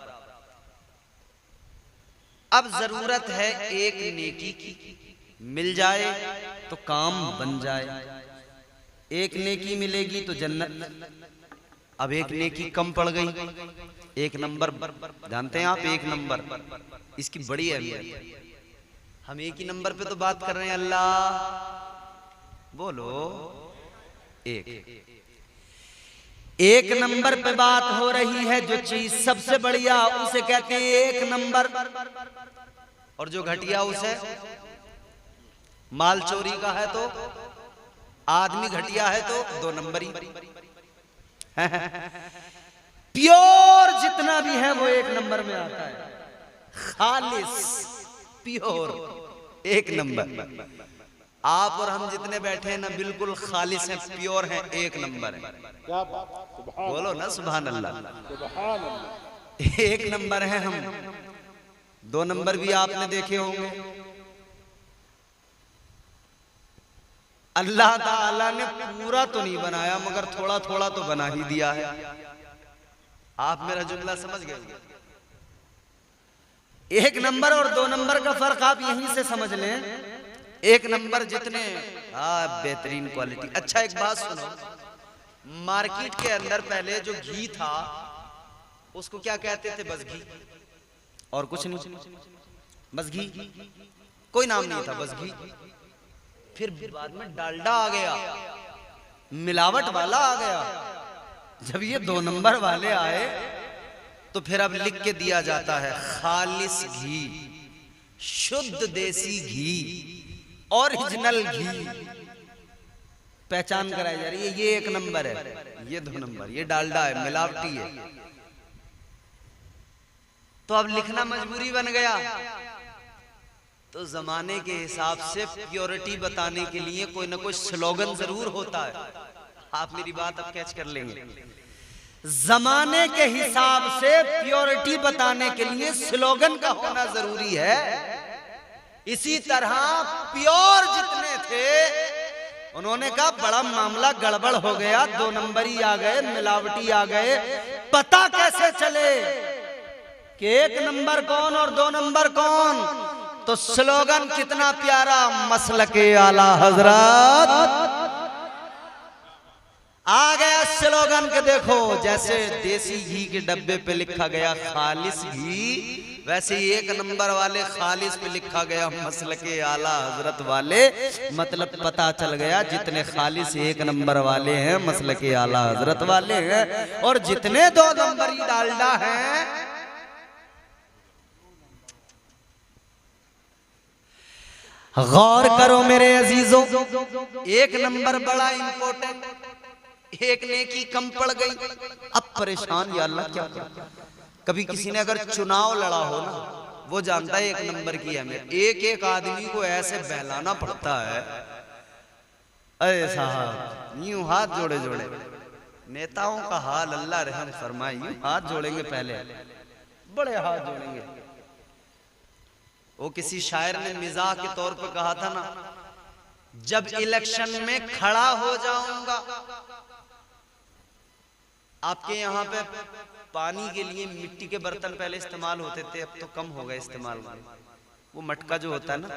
अब जरूरत है एक नेकी की, मिल जाए तो काम बन जाए। एक नेकी मिलेगी तो जन्नत। अब एक नेकी कम पड़ गई, एक नंबर, जानते हैं आप, एक नंबर, इसकी बड़ी अहमियत है। हम एक ही नंबर पे तो बात कर रहे हैं, अल्लाह बोलो एक नंबर पे बात हो रही है। जो चीज सबसे बढ़िया उसे कहते हैं एक नंबर, और जो घटिया उसे, माल चोरी का है तो, आदमी घटिया है तो 2 नंबरी। प्योर जितना भी है वो 1 नंबर में आता है, खालिस प्योर 1 नंबर। आप और हम जितने बैठे हैं ना, बिल्कुल खालिस हैं, प्योर हैं, 1 नंबर है। बोलो ना सुभान अल्लाह। 1 नंबर है हम, 2 नंबर भी आपने देखे होंगे। अल्लाह ताला ने पूरा तो नहीं बनाया, मगर थोड़ा थोड़ा तो बना ही दिया है। आप मेरा जुमला समझ गए। 1 नंबर और 2 नंबर का फर्क आप यहीं से समझ लें। 1 नंबर जितने बेहतरीन क्वालिटी। अच्छा, एक बात सुनो, मार्केट के अंदर पहले जो घी था उसको क्या कहते थे? बस घी, और कुछ नहीं, बस घी, कोई नाम नहीं था, बस घी। फिर बाद में डालडा आ गया, मिलावट वाला आ गया। जब ये 2 नंबर वाले आए तो फिर अब लिख के दिया जाता है खालिस घी, शुद्ध देसी घी, ओरिजिनल घी पहचान कराई जा रही है। ये 1 नंबर है, ये 2 नंबर, ये डालडा है, मिलावटी है। तो अब लिखना मजबूरी बन गया। तो जमाने के हिसाब से प्योरिटी बताने के लिए कोई ना कोई स्लोगन जरूर होता है। आप मेरी बात अब कैच कर लेंगे। जमाने के हिसाब से प्योरिटी बताने के लिए स्लोगन का होना जरूरी है। इसी तरह प्योर जितने थे उन्होंने कहा बड़ा मामला गड़बड़ हो गया, 2 नंबरी आ गए, मिलावटी आ गए, पता कैसे चले कि 1 नंबर कौन और 2 नंबर कौन। तो स्लोगन कितना प्यारा, मसलके आला हजरत आ गया स्लोगन के। देखो जैसे देसी घी के डब्बे पे लिखा गया खालिस घी, वैसे ही 1 नंबर वाले खालिस पे लिखा गया मसलके आला हजरत वाले। मतलब पता चल गया जितने खालिस 1 नंबर वाले हैं मसलके आला हजरत वाले हैं, और जितने 2 नंबरी डालडा हैं गौर करो मेरे अजीजों। 1 नंबर बड़ा इंपॉर्टेंट, एक नेकी कम पड़ गई। अब परेशान या अल्लाह क्या करें। कभी किसी ने अगर चुनाव लड़ा हो ना, वो जानता है 1 नंबर की अहमियत। एक आदमी को ऐसे बहलाना पड़ता है, अरे साहब यूं हाथ जोड़े जोड़े। नेताओं का हाल अल्लाह रहम फरमाए, यूं हाथ जोड़ेंगे, पहले बड़े हाथ जोड़ेंगे। वो किसी शायर ने मिजाह के तौर पर कहा था ना, जब इलेक्शन में खड़ा हो जाऊंगा। आपके यहाँ पे पानी के लिए मिट्टी के बर्तन पहले इस्तेमाल होते थे, अब तो कम हो गए इस्तेमाल। वो मटका जो होता है ना,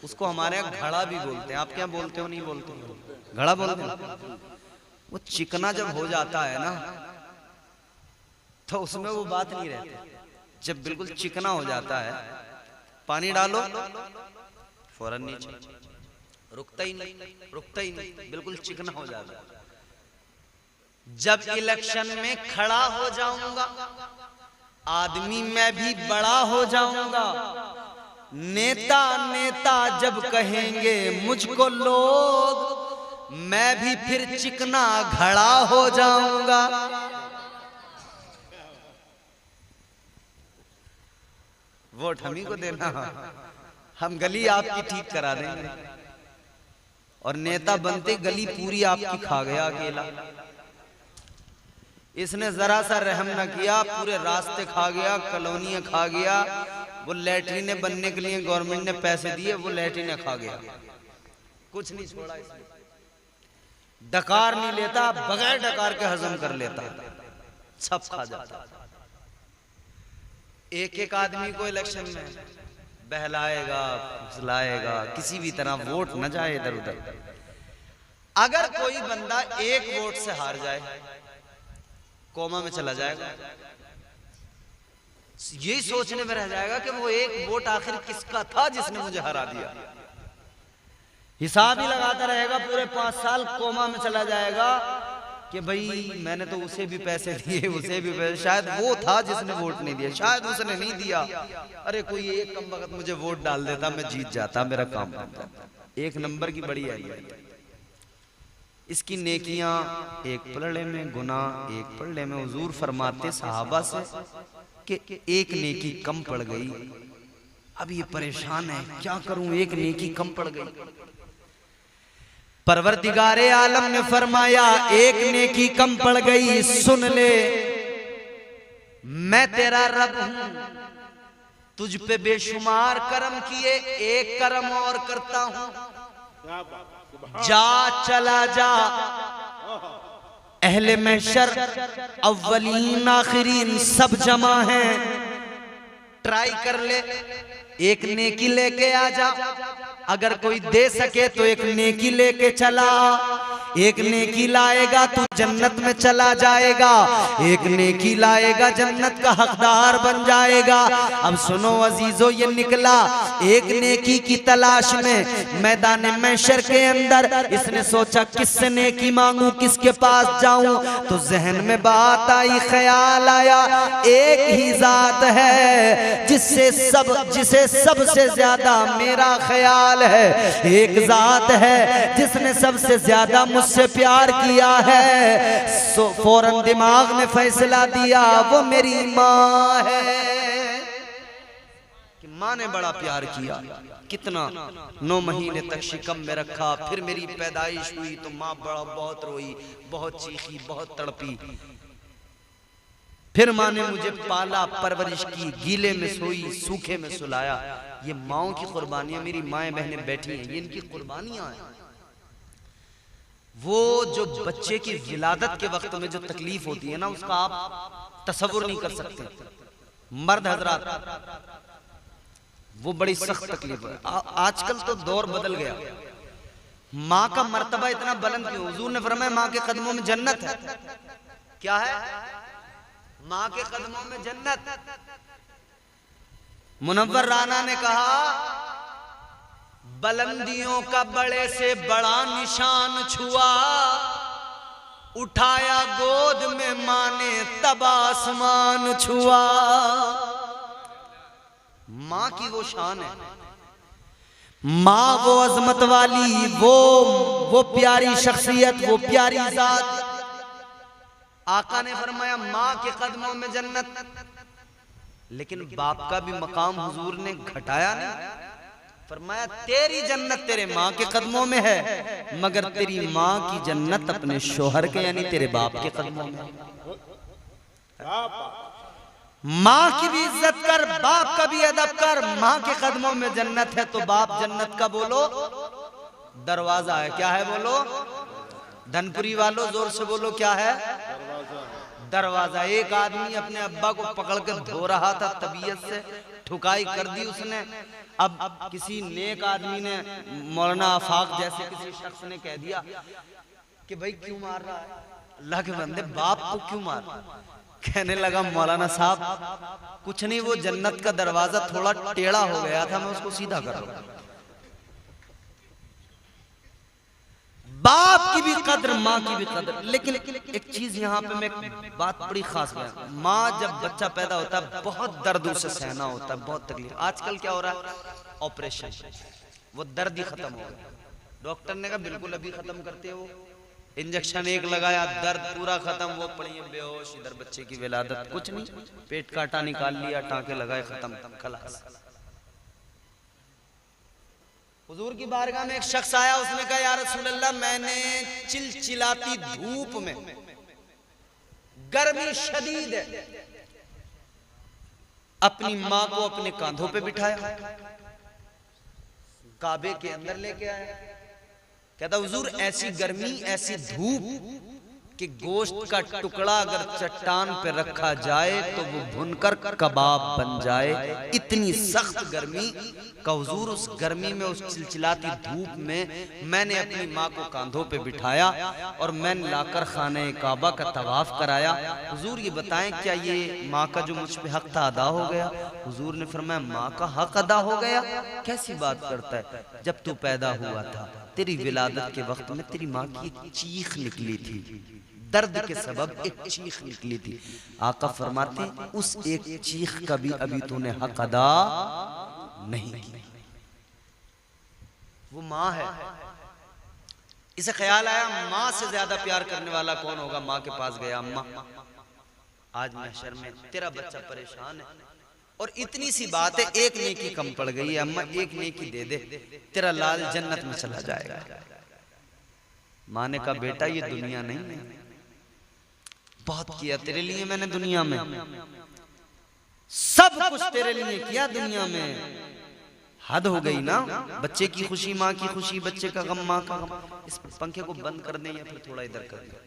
उसको हमारे यहाँ घड़ा भी बोलते हैं। आप क्या बोलते हो? नहीं बोलते? घड़ा बोलते हैं। वो चिकना जब हो जाता है ना, तो उसमें वो बात नहीं रहती। जब बिल्कुल चिकना हो जाता है, पानी डालो फौरन नीचे, रुकता ही नहीं, बिल्कुल चिकना हो जाता है। जब इलेक्शन में खड़ा हो जाऊंगा, आदमी मैं भी बड़ा हो जाऊंगा। नेता जब कहेंगे मुझको लोग, मैं भी फिर चिकना घड़ा हो जाऊंगा। वोट हम ही को देना, हम गली आपकी ठीक करा देंगे। और नेता बनते गली पूरी आपकी खा गया अकेला। इसने जरा सा रहम न किया, पूरे रास्ते खा गया, कॉलोनियां खा गया। वो लैट्रिने बनने के लिए गवर्नमेंट ने पैसे दिए, वो लैट्रिने खा गया, कुछ नहीं छोड़ा इसने। डकार नहीं लेता, बगैर डकार के हजम कर लेता, सब खा जाता। एक आदमी को इलेक्शन में बहलाएगा, फुसलाएगा, किसी भी तरह वोट न जाए इधर उधर। अगर कोई बंदा 1 वोट से हार जाए, कोमा में चला जाएगा, यही सोचने में रह जाएगा कि वो 1 वोट आखिर किसका था जिसने मुझे हरा दिया। हिसाब ही लगाता रहेगा पूरे 5 साल, कोमा में चला जाएगा कि भाई मैंने तो उसे भी पैसे दिए, उसे भी पैसे, शायद वो था जिसने वोट नहीं दिया, शायद उसने नहीं दिया। अरे कोई एक कम वक्त मुझे वोट डाल देता, मैं जीत जाता, मेरा काम बन जाता। 1 नंबर की बड़ी अहमियत। इसकी नेकियां एक पलड़े में, गुनाह एक पलड़े में। हुजूर फरमाते सहाबा से कि 1 नेकी कम पड़ गई, अब ये परेशान है, क्या करूं, 1 नेकी कम पड़ गई। परवरदिगारे आलम ने फरमाया 1 नेकी कम पड़ गई, सुन ले, मैं तेरा रब हूं, तुझ पे बेशुमार करम किए, 1 करम और करता हूं। जा चला जा, अहले महशर अव्वलीन आखिरीन सब जमा हैं, ट्राई कर ले, 1 नेकी लेके आ जा। अगर कोई दे सके तो 1 नेकी लेके चला। एक नेकी लाएगा तू जन्नत में चला जाएगा, एक नेकी लाएगा जन्नत का हकदार बन जाएगा। अब सुनो अजीजों, ये निकला एक नेकी की तलाश में मैदान महशर के अंदर। इसने सोचा किससे नेकी मांगू, किसके पास जाऊं, तो जहन में बात आई, ख्याल आया, एक ही जात है जिसे सबसे ज्यादा मेरा ख्याल है, एक जात है जिसने सबसे ज्यादा मुझसे प्यार किया है। फौरन दिमाग ने फैसला दिया, वो मेरी माँ है कि माँ ने बड़ा प्यार किया। कितना 9 महीने तक शिकम में रखा, फिर मेरी पैदाइश हुई तो माँ बहुत रोई, बहुत चीखी, बहुत तड़पी। फिर माँ ने मुझे पाला, परवरिश की, गीले में सोई, सूखे में सुलाया। ये माओं की कुर्बानियां, मेरी माएं बहनें बैठी हैं, ये इनकी कुर्बानियां हैं। वो जो बच्चे की विलादत के वक्त में जो तकलीफ होती है ना, उसका आप तसव्वुर नहीं कर सकते। मर्द हजरात, वो बड़ी सख्त तकलीफ है। आजकल तो दौर बदल गया, माँ का मर्तबा इतना बुलंद क्यों? हुजूर ने फरमाया माँ के कदमों में जन्नत है। क्या है? माँ के कदमों में जन्नत। मुनव्वर राना ने कहा, बुलंदियों का बड़े से बड़ा निशान छुआ, उठाया गोद में माँ ने तब आसमान छुआ। माँ की वो शान है, माँ वो अजमत वाली, वो प्यारी शख्सियत, वो प्यारी जात। आका ने फरमाया माँ के कदमों में जन्नत, लेकिन बाप का भी मकाम हुजूर ने घटाया नहीं। फरमाया तेरी जन्नत तेरे माँ के कदमों में है, मगर तेरी माँ की जन्नत अपने शोहर के यानी तेरे बाप के कदमों में। माँ की भी इज्जत कर, बाप का भी अदब कर। माँ के कदमों में जन्नत है तो बाप जन्नत का बोलो दरवाजा है। क्या है बोलो? धनपुरी वालों जोर से बोलो, क्या है? दरवाजा। एक आदमी अपने अब्बा को पकड़ कर धो रहा था, तबीयत से ठुकाई कर दी उसने। अब किसी नेक आदमी ने, मौलाना आफाक जैसे किसी शख्स ने कह दिया कि भाई क्यों मार रहा है? अल्लाह के बंदे, बाप को क्यों मार? कहने लगा मौलाना साहब कुछ नहीं, वो जन्नत का दरवाजा थोड़ा टेढ़ा हो गया था, मैं उसको सीधा कर रहा हूं। बाप की भी कद्र, माँ की भी कद्र। लेकिन एक चीज यहाँ पे मैं बात बड़ी खास है, माँ जब बच्चा पैदा होता है बहुत दर्द उसे सहना होता है, बहुत तकलीफ। आजकल क्या हो रहा है? ऑपरेशन, वो दर्द ही खत्म हो गया। डॉक्टर ने कहा बिल्कुल अभी खत्म करते हो, इंजेक्शन एक लगाया, दर्द पूरा खत्म, वो पड़ी है बेहोश, इधर बच्चे की विलादत, कुछ नहीं, पेट काटा निकाल लिया, टांके लगाए, खत्म, खलास। हुजूर की बारगाह में एक शख्स आया, उसने कहा या रसूल अल्लाह, मैंने चिलचिलाती धूप में, गर्मी शदीद है, अपनी माँ को अपने कांधों पे बिठाया, काबे के अंदर लेके आया। कहता हुजूर ऐसी गर्मी, ऐसी धूप कि गोश्त का टुकड़ा अगर चट्टान पे रखा जाए तो वो भुनकर कबाब बन जाए, इतनी सख्त गर्मी का। हुजूर उस गर्मी में, उस चिलचिलाती धूप में मैंने अपनी माँ को कांधों पे बिठाया और मैंने लाकर खाने काबा का तवाफ कराया। हुजूर ये बताएं क्या ये माँ का जो मुझ पे हक था अदा हो गया? हुजूर ने फरमाया माँ का हक अदा हो गया? कैसी बात करता है? जब तू पैदा हुआ था तेरी विलादत के वक्त में तेरी माँ की एक चीख निकली थी, दर्द के सबब एक चीख निकली थी। आका फरमाते उस एक चीख का भी अभी तूने हक अदा नहीं किया। वो माँ है। इसे ख्याल आया माँ से ज्यादा प्यार करने वाला कौन होगा? माँ के पास गया, अम्मा आज महशर में तेरा बच्चा परेशान है और इतनी सी बात है, एक नेकी कम पड़ गई है, अम्मा एक नेकी दे दे, तेरा लाल जन्नत में चला जाएगा। माँ ने कहा बेटा ये दुनिया नहीं है, बहुत किया तेरे लिए मैंने दुनिया में, सब कुछ तेरे लिए किया दुनिया में, हद हो गई ना। बच्चे की खुशी माँ की खुशी, बच्चे का गम माँ का गम। इस पंखे को बंद कर दें या फिर थोड़ा इधर कर दें।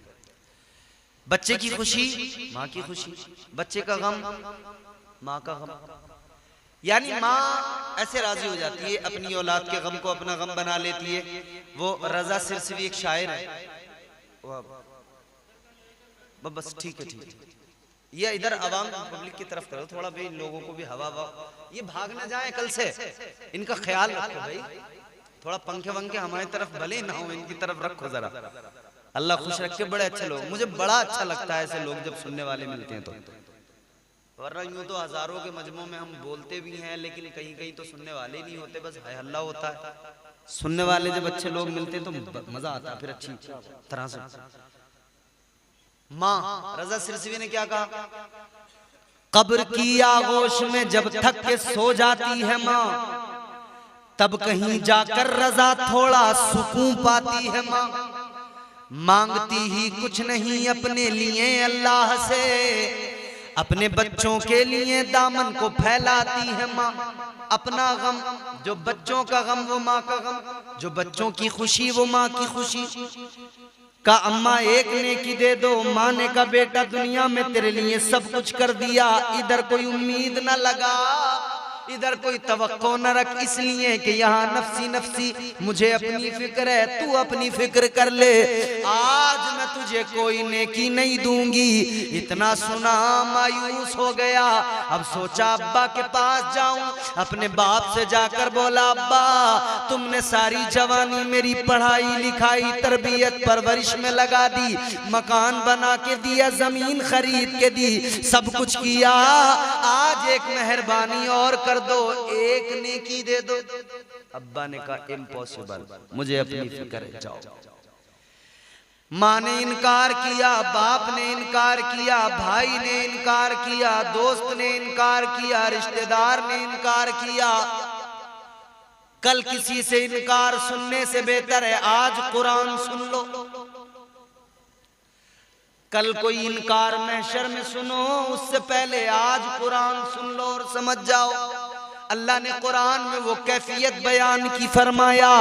बच्चे की खुशी माँ की खुशी, बच्चे का गम माँ का गम। यानी माँ ऐसे राजी हो जाती है, अपनी औलाद के गम को अपना गम बना लेती है। वो रजा सिरसवी एक शायर है, बस ठीक है, ठीक है। ये इधर आवाम पब्लिक की तरफ करो थोड़ा भाई, लोगों को भी हवा ये भाग ना जाए कल से, इनका ख्याल रखो भाई। थोड़ा पंखे वंखे हमारी तरफ भले ना हो, इनकी तरफ रखो जरा। अल्लाह खुश रखे। बड़े अच्छे लोग, मुझे बड़ा अच्छा लगता है ऐसे लोग जब सुनने वाले मिलते हैं तो। वरना यूं तो हजारों के मजमों में हम बोलते भी हैं, लेकिन कहीं कहीं तो सुनने वाले नहीं होते, बस हाय हल्ला होता है। सुनने वाले जब अच्छे लोग मिलते हैं तो मजा आता है फिर अच्छी तरह से। माँ रजा सिरसवी ने क्या कहा? कब्र की आगोश में जब थक के सो जाती है माँ, तब कहीं जाकर रजा थोड़ा सुकून पाती है माँ। मांगती ही कुछ नहीं अपने लिए अल्लाह से, अपने बच्चों के लिए दामन को फैलाती है माँ। अपना गम जो बच्चों का गम वो माँ का गम, जो बच्चों की खुशी वो माँ की खुशी। का अम्मा एक नेकी दे दो, माँ ने कहा बेटा दुनिया में तेरे लिए सब कुछ कर दिया, इधर कोई उम्मीद न लगा, इधर कोई तवक्को न रख, इसलिए कि यहाँ नफसी नफसी मुझे अपनी फिक्र है, तू अपनी फिक्र कर ले। आज मैं तुझे कोई नेकी नहीं दूंगी। इतना सुना मायूस हो गया। अब सोचा अब्बा के पास जाऊं, अपने बाप से जाकर बोला अब्बा तुमने सारी जवानी मेरी पढ़ाई लिखाई तरबियत परवरिश में लगा दी, मकान बना के दिया, जमीन खरीद के दी, सब कुछ किया, आज एक मेहरबानी और कर दो, एक नेकी दे दो। अब्बा ने कहा इम्पॉसिबल, मुझे अपनी फिक्र है, जाओ। माँ ने इनकार किया, बाप ने इनकार किया, भाई ने इनकार किया, दोस्त ने इनकार किया, रिश्तेदार ने इनकार किया। कल किसी से इनकार सुनने से बेहतर है आज कुरान सुन लो। कल कोई इनकार महशर में सुनो, उससे पहले आज कुरान सुन लो और समझ जाओ। अल्लाह ने कुरान में वो कैफियत बयान की, फरमाया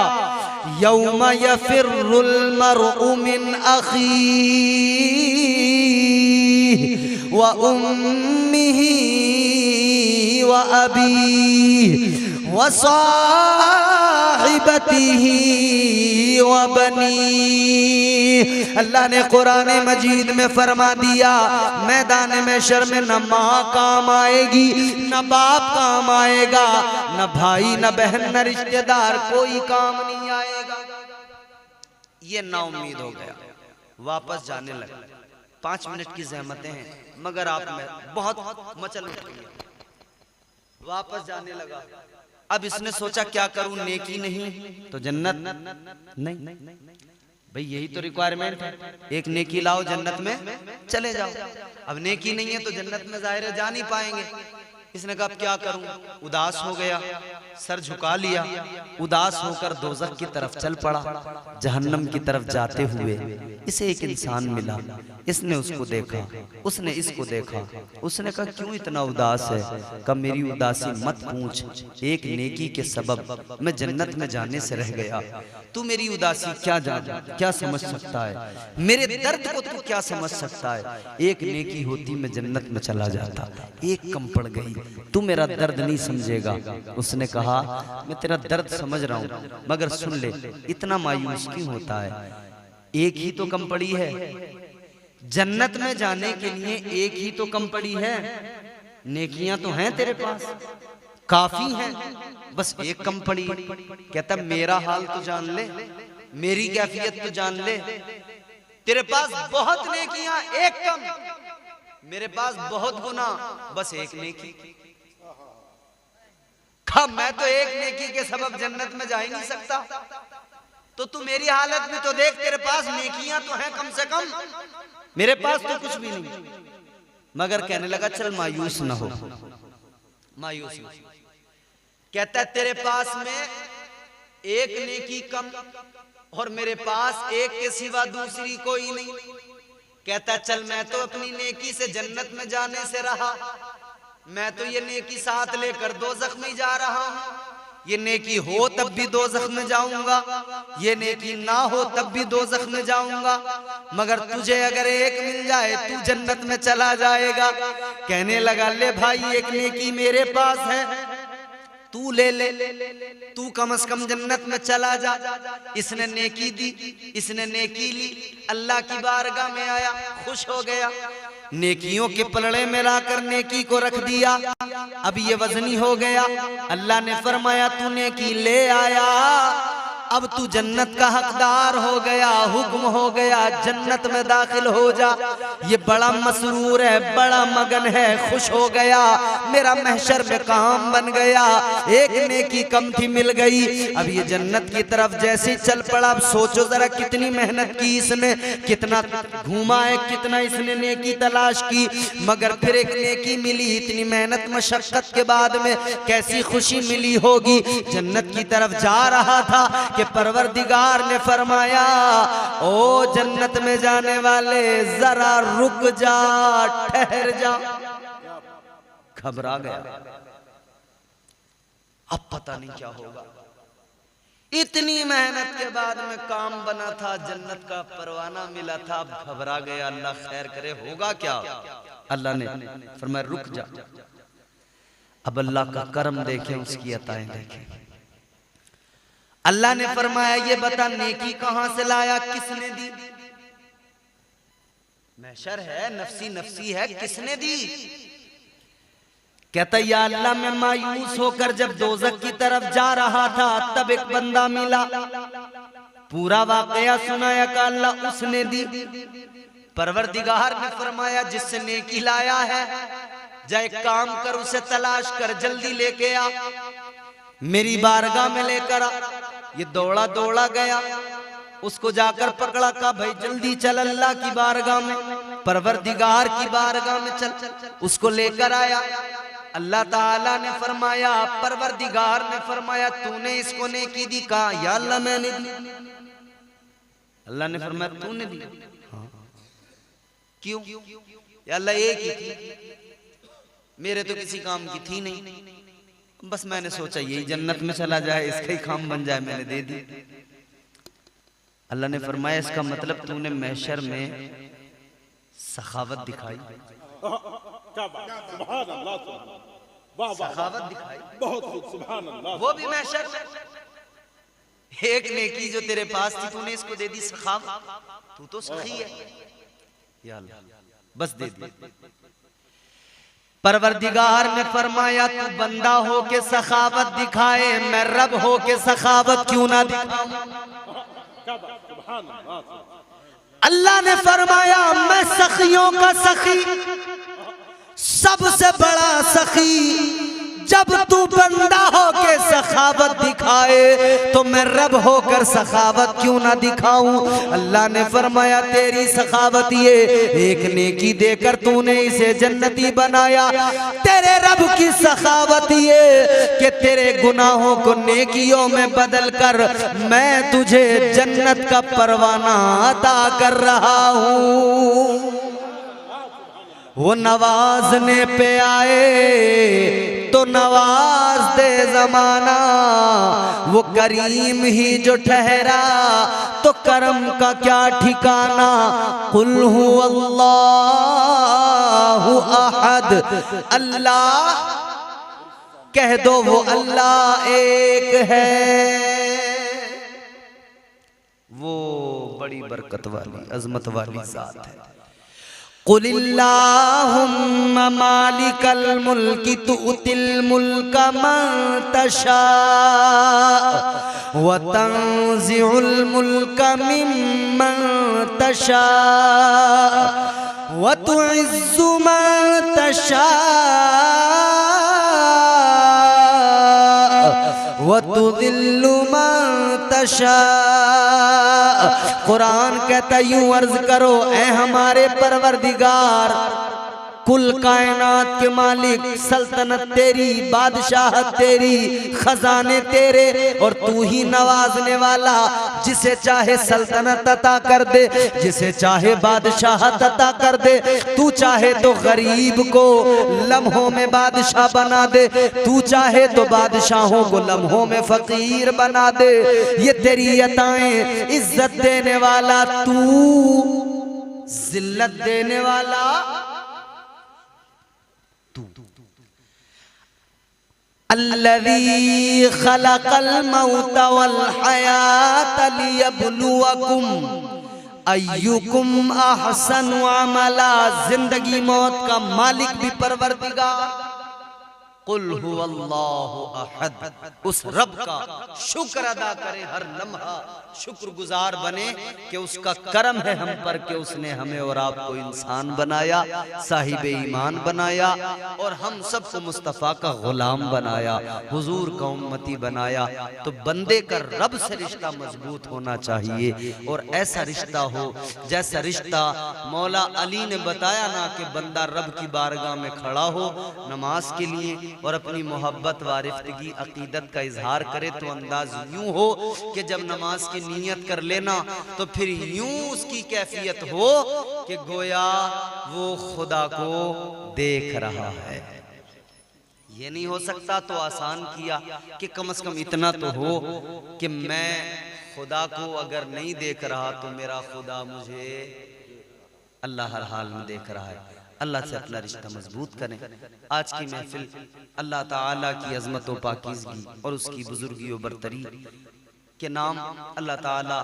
यौमा यफिर्रुल मरउ मिन अखीही व उम्मिही व अबीही व साहिबतिही व बनी। अल्लाह ने कुरान मजीद में फरमा दिया मैदान महशर में न माँ काम आएगी, न बाप काम आएगा, न भाई न बहन न रिश्तेदार, कोई काम नहीं आएगा। ये नाउम्मीद हो गया, वापस जाने लगा। 5 मिनट की जहमतें हैं मगर आप में बहुत मचल उठ गई, वापस जाने लगा। अब इसने सोचा क्या करूं, नेकी नहीं तो जन्नत नहीं, भाई यही तो रिक्वायरमेंट है, एक नेकी लाओ जन्नत में चले जाओ। अब नेकी नहीं है तो जन्नत में जाहिर है जा नहीं पाएंगे। इसने कहा अब क्या करूं, उदास हो गया, सर झुका लिया, उदास होकर दोज़ख की तरफ चल पड़ा। जहन्नम की तरफ जाते हुए इसे एक इंसान मिला, इसने उसको देखा, उसने इसको देखा, उसने कहा क्यों इतना उदास है? कहा मेरी उदासी मत पूछ, एक नेकी के सबब मैं जन्नत में जाने से रह गया। तू मेरी उदासी क्या जान, क्या समझ सकता है, मेरे दर्द को तू क्या समझ सकता है? एक नेकी होती मैं जन्नत में चला जाता, एक कम पड़ गई, तू मेरा दर्द नहीं समझेगा। उसने कहा मैं तेरा दर्द समझ रहा हूं मगर सुन ले, इतना मायूस क्यों होता है? एक ही तो कम पड़ी है, जन्नत में जाने के लिए एक ही तो कम पड़ी है। नेकियां तो हैं तेरे पास, काफी हैं, बस एक कम पड़ी। कहता मेरा हाल तो जान ले, मेरी कैफियत तो जान ले। तेरे पास बहुत नेकियां, एक कम, मेरे पास बहुत गुना, बस एक नेकी। मैं तो एक नेकी के सबब जन्नत में जा ही नहीं सकता, तो तू मेरी हालत भी तो देख, तेरे पास नेकियां तो हैं कम से कम, मेरे पास तो कुछ भी नहीं। मगर कहने लगा चल मायूस ना हो, मायूस ना। कहता है तेरे पास में एक नेकी कम और मेरे पास एक के सिवा दूसरी कोई नहीं। कहता चल मैं तो अपनी नेकी से जन्नत में जाने से रहा, मैं तो ये नेकी साथ लेकर दोज़ख में जा रहा हूं। ये नेकी हो तब भी दोज़ख में जाऊंगा, ये नेकी ना हो तब भी दोज़ख में जाऊंगा, मगर तुझे अगर एक मिल जाए तू जन्नत में चला जाएगा। कहने लगा ले भाई एक नेकी मेरे पास है, तू ले ले, तू कम से कम जन्नत में चला जा। इसने नेकी दी, इसने नेकी ली, अल्लाह की बारगाह में आया, खुश हो गया, नेकियों के पलड़े में लाकर नेकी को रख दिया। अब ये वजनी हो गया। अल्लाह ने फरमाया तू नेकी ले आया, अब तू जन्नत का हकदार हो गया, हुक्म हो गया जन्नत में दाखिल हो जा। ये बड़ा मसरूर है, बड़ा मगन है, खुश हो गया, मेरा महशर में काम बन गया, एक नेकी कम थी मिल गई। अब ये जन्नत की तरफ जैसे चल पड़ा। अब सोचो जरा कितनी मेहनत की इसने, कितना घूमा है, कितना इसने नेकी तलाश की, मगर फिर एक नेकी मिली। इतनी मेहनत मशक्कत के बाद में कैसी खुशी मिली होगी। जन्नत की तरफ जा रहा था कि परवरदिगार ने फरमाया ओ जन्नत में जाने वाले जरा रुक जा, ठहर जा। घबरा गया, अब पता नहीं क्या होगा। इतनी मेहनत के बाद में काम बना था, जन्नत का परवाना मिला था, अब घबरा गया, अल्लाह खैर करे होगा क्या। अल्लाह ने फरमाया रुक जा। अब अल्लाह का करम देखें, उसकी अताएं देखें। अल्लाह ने फरमाया ये बता नेकी कहां से लाया, किसने दी। महशर है, नफसी नफसी है, किसने दी। कहता या अल्लाह मैं मायूस होकर जब दोज़ख की तरफ जा रहा था तब एक बंदा मिला, पूरा वाकया सुनाया का अल्लाह उसने दी। परवरदिगार ने फरमाया जिससे नेकी लाया है जा एक काम कर, उसे तलाश कर, जल्दी लेके आ, मेरी बारगाह में लेकर आ। ये दौड़ा दौड़ा गया, उसको जाकर पकड़ा, कहा भाई जल्दी चल अल्लाह की बारगाह में, परवरदिगार की बारगाह में चल। उसको लेकर आया। अल्लाह ताला ने फरमाया, परवरदिगार ने फरमाया तूने इसको नेकी दी। कहा या अल्लाह मैंने दी। अल्लाह ने फरमाया तूने दी। हाँ। क्यों? या अल्लाह एक ही थी, मेरे तो किसी काम की थी नहीं, बस मैंने सोचा यही जन्नत में चला जाए, इसका ही काम बन जाए, मैंने दे दी। अल्लाह ने फरमाया इसका मतलब तूने महशर में सखावत दिखाई। सखावत दिखाई, बहुत सुभान अल्लाह। वो भी महशर में एक नेकी जो तेरे पास थी तूने इसको दे दी सखावत। तू तो सखी है, या अल्लाह बस दे दी। परवरदिगार ने फरमाया तू बंदा हो के सखावत दिखाए, मैं रब हो के सखावत क्यों ना दिखाऊं। अल्लाह ने फरमाया मैं सखियों का सखी, सबसे बड़ा सखी। जब तू बंदा हो के सखावत दिखाए तो मैं रब होकर सखावत क्यों ना दिखाऊं। अल्लाह ने फरमाया तेरी सखावत ये एक नेकी देकर तूने इसे जन्नती बनाया, तेरे रब की सखावत ये कि तेरे गुनाहों को नेकियों में बदल कर मैं तुझे जन्नत का परवाना अता कर रहा हूं। वो नवाजने पे आए तो नवाज दे जमाना, वो करीम ही जो ठहरा तो करम का क्या ठिकाना। कुल हु अल्लाहु अहद, अल्लाह कह दो वो अल्लाह एक है। वो बड़ी बरकत वाली अजमत वाली जात है। कुलिल्लाहुम्मा मालिकल मुल्की तुअतिल मुल्का मन तशा व तंज़िउल मुल्का मिम्मन तशा व तुइज़्ज़ु मन तशा व तुज़िल्लु मन तशा। कुरान कहता यूं अर्ज करो ऐ हमारे परवरदिगार, कुल कायनात के मालिक, सल्तनत तेरी, बादशाहत तेरी, खजाने तेरे, और तू ही नवाजने वाला, जिसे चाहे सल्तनत अता कर दे, जिसे चाहे बादशाहत अता कर दे। तू चाहे तो गरीब को लम्हों में बादशाह बना दे, तू चाहे तो बादशाहों को लम्हों में फकीर बना दे। ये तेरी अताएं, इज्जत देने वाला तू, जिल्लत देने वाला। अल्लज़ी खलक़ल मौत वल हयात लियब्लुवकुम अय्युकुम अहसनु अमला। जिंदगी मौत का मालिक भी परवरदिगार कुल हुवल्लाहु अहद, उस रब का शुक्र अदा करें, हर लम्हा शुक्रगुजार बने कि उसका करम है हम पर कि उसने हमें और आपको इंसान बनाया, साहिब ईमान बनाया और हम सबको मुस्तफ़ा का गुलाम बनाया, हुजूर का उम्मती बनाया। तो बंदे का रब से रिश्ता मजबूत होना चाहिए और ऐसा रिश्ता हो जैसा रिश्ता मौला अली ने बताया ना कि बंदा रब की बारगाह में खड़ा हो नमाज के लिए और अपनी मोहब्बत वारिफगी अकीदत का इजहार करे तो अंदाज यूं हो कि जब नमाज की नीयत कर लेना तो फिर यूं उसकी कैफियत हो कि गोया वो खुदा को देख रहा है। ये नहीं हो सकता तो आसान किया कि कम से कम इतना तो हो कि मैं खुदा को अगर नहीं देख रहा तो मेरा खुदा मुझे अल्लाह हर हाल में देख रहा है। अल्लाह से अपना रिश्ता मजबूत करें। आज की महफिल अल्लाह ताला की अजमत व पाकीज़गी और उसकी बुजुर्गी व बरतरी के नाम अल्लाह ताला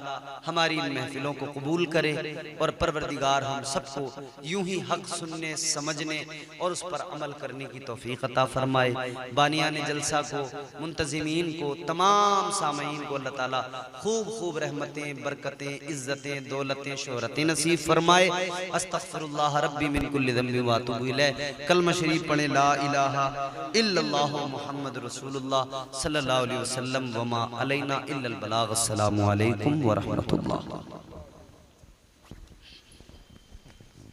हमारी इन महफिलों को कबूल करे और परवरदिगार हम सबको यूं ही हक सुनने समझने और उस पर अमल करने की तौफीक अता फरमाए। बानियान जलसा को, मुंतज़िमीन को, तमाम सामईन को अल्लाह ताला खूब खूब रहमतें, बरकतें, इज़्ज़तें, दौलतें, शोहरतें नसीब फरमाए। अस्तग़फिरुल्लाह रब्बी मिन कुल्लि ज़ंबिन व अतूबु इलैह। कलमा शरीफ पढ़े ला इलाहा इल्लल्लाहु मुहम्मद रसूलुल्लाह सल्लल्लाहु अलैहि वसल्लम व मा अलैना इल्लल बलाग। अस्सलामु अलैकुम व रहमतुल्लाह।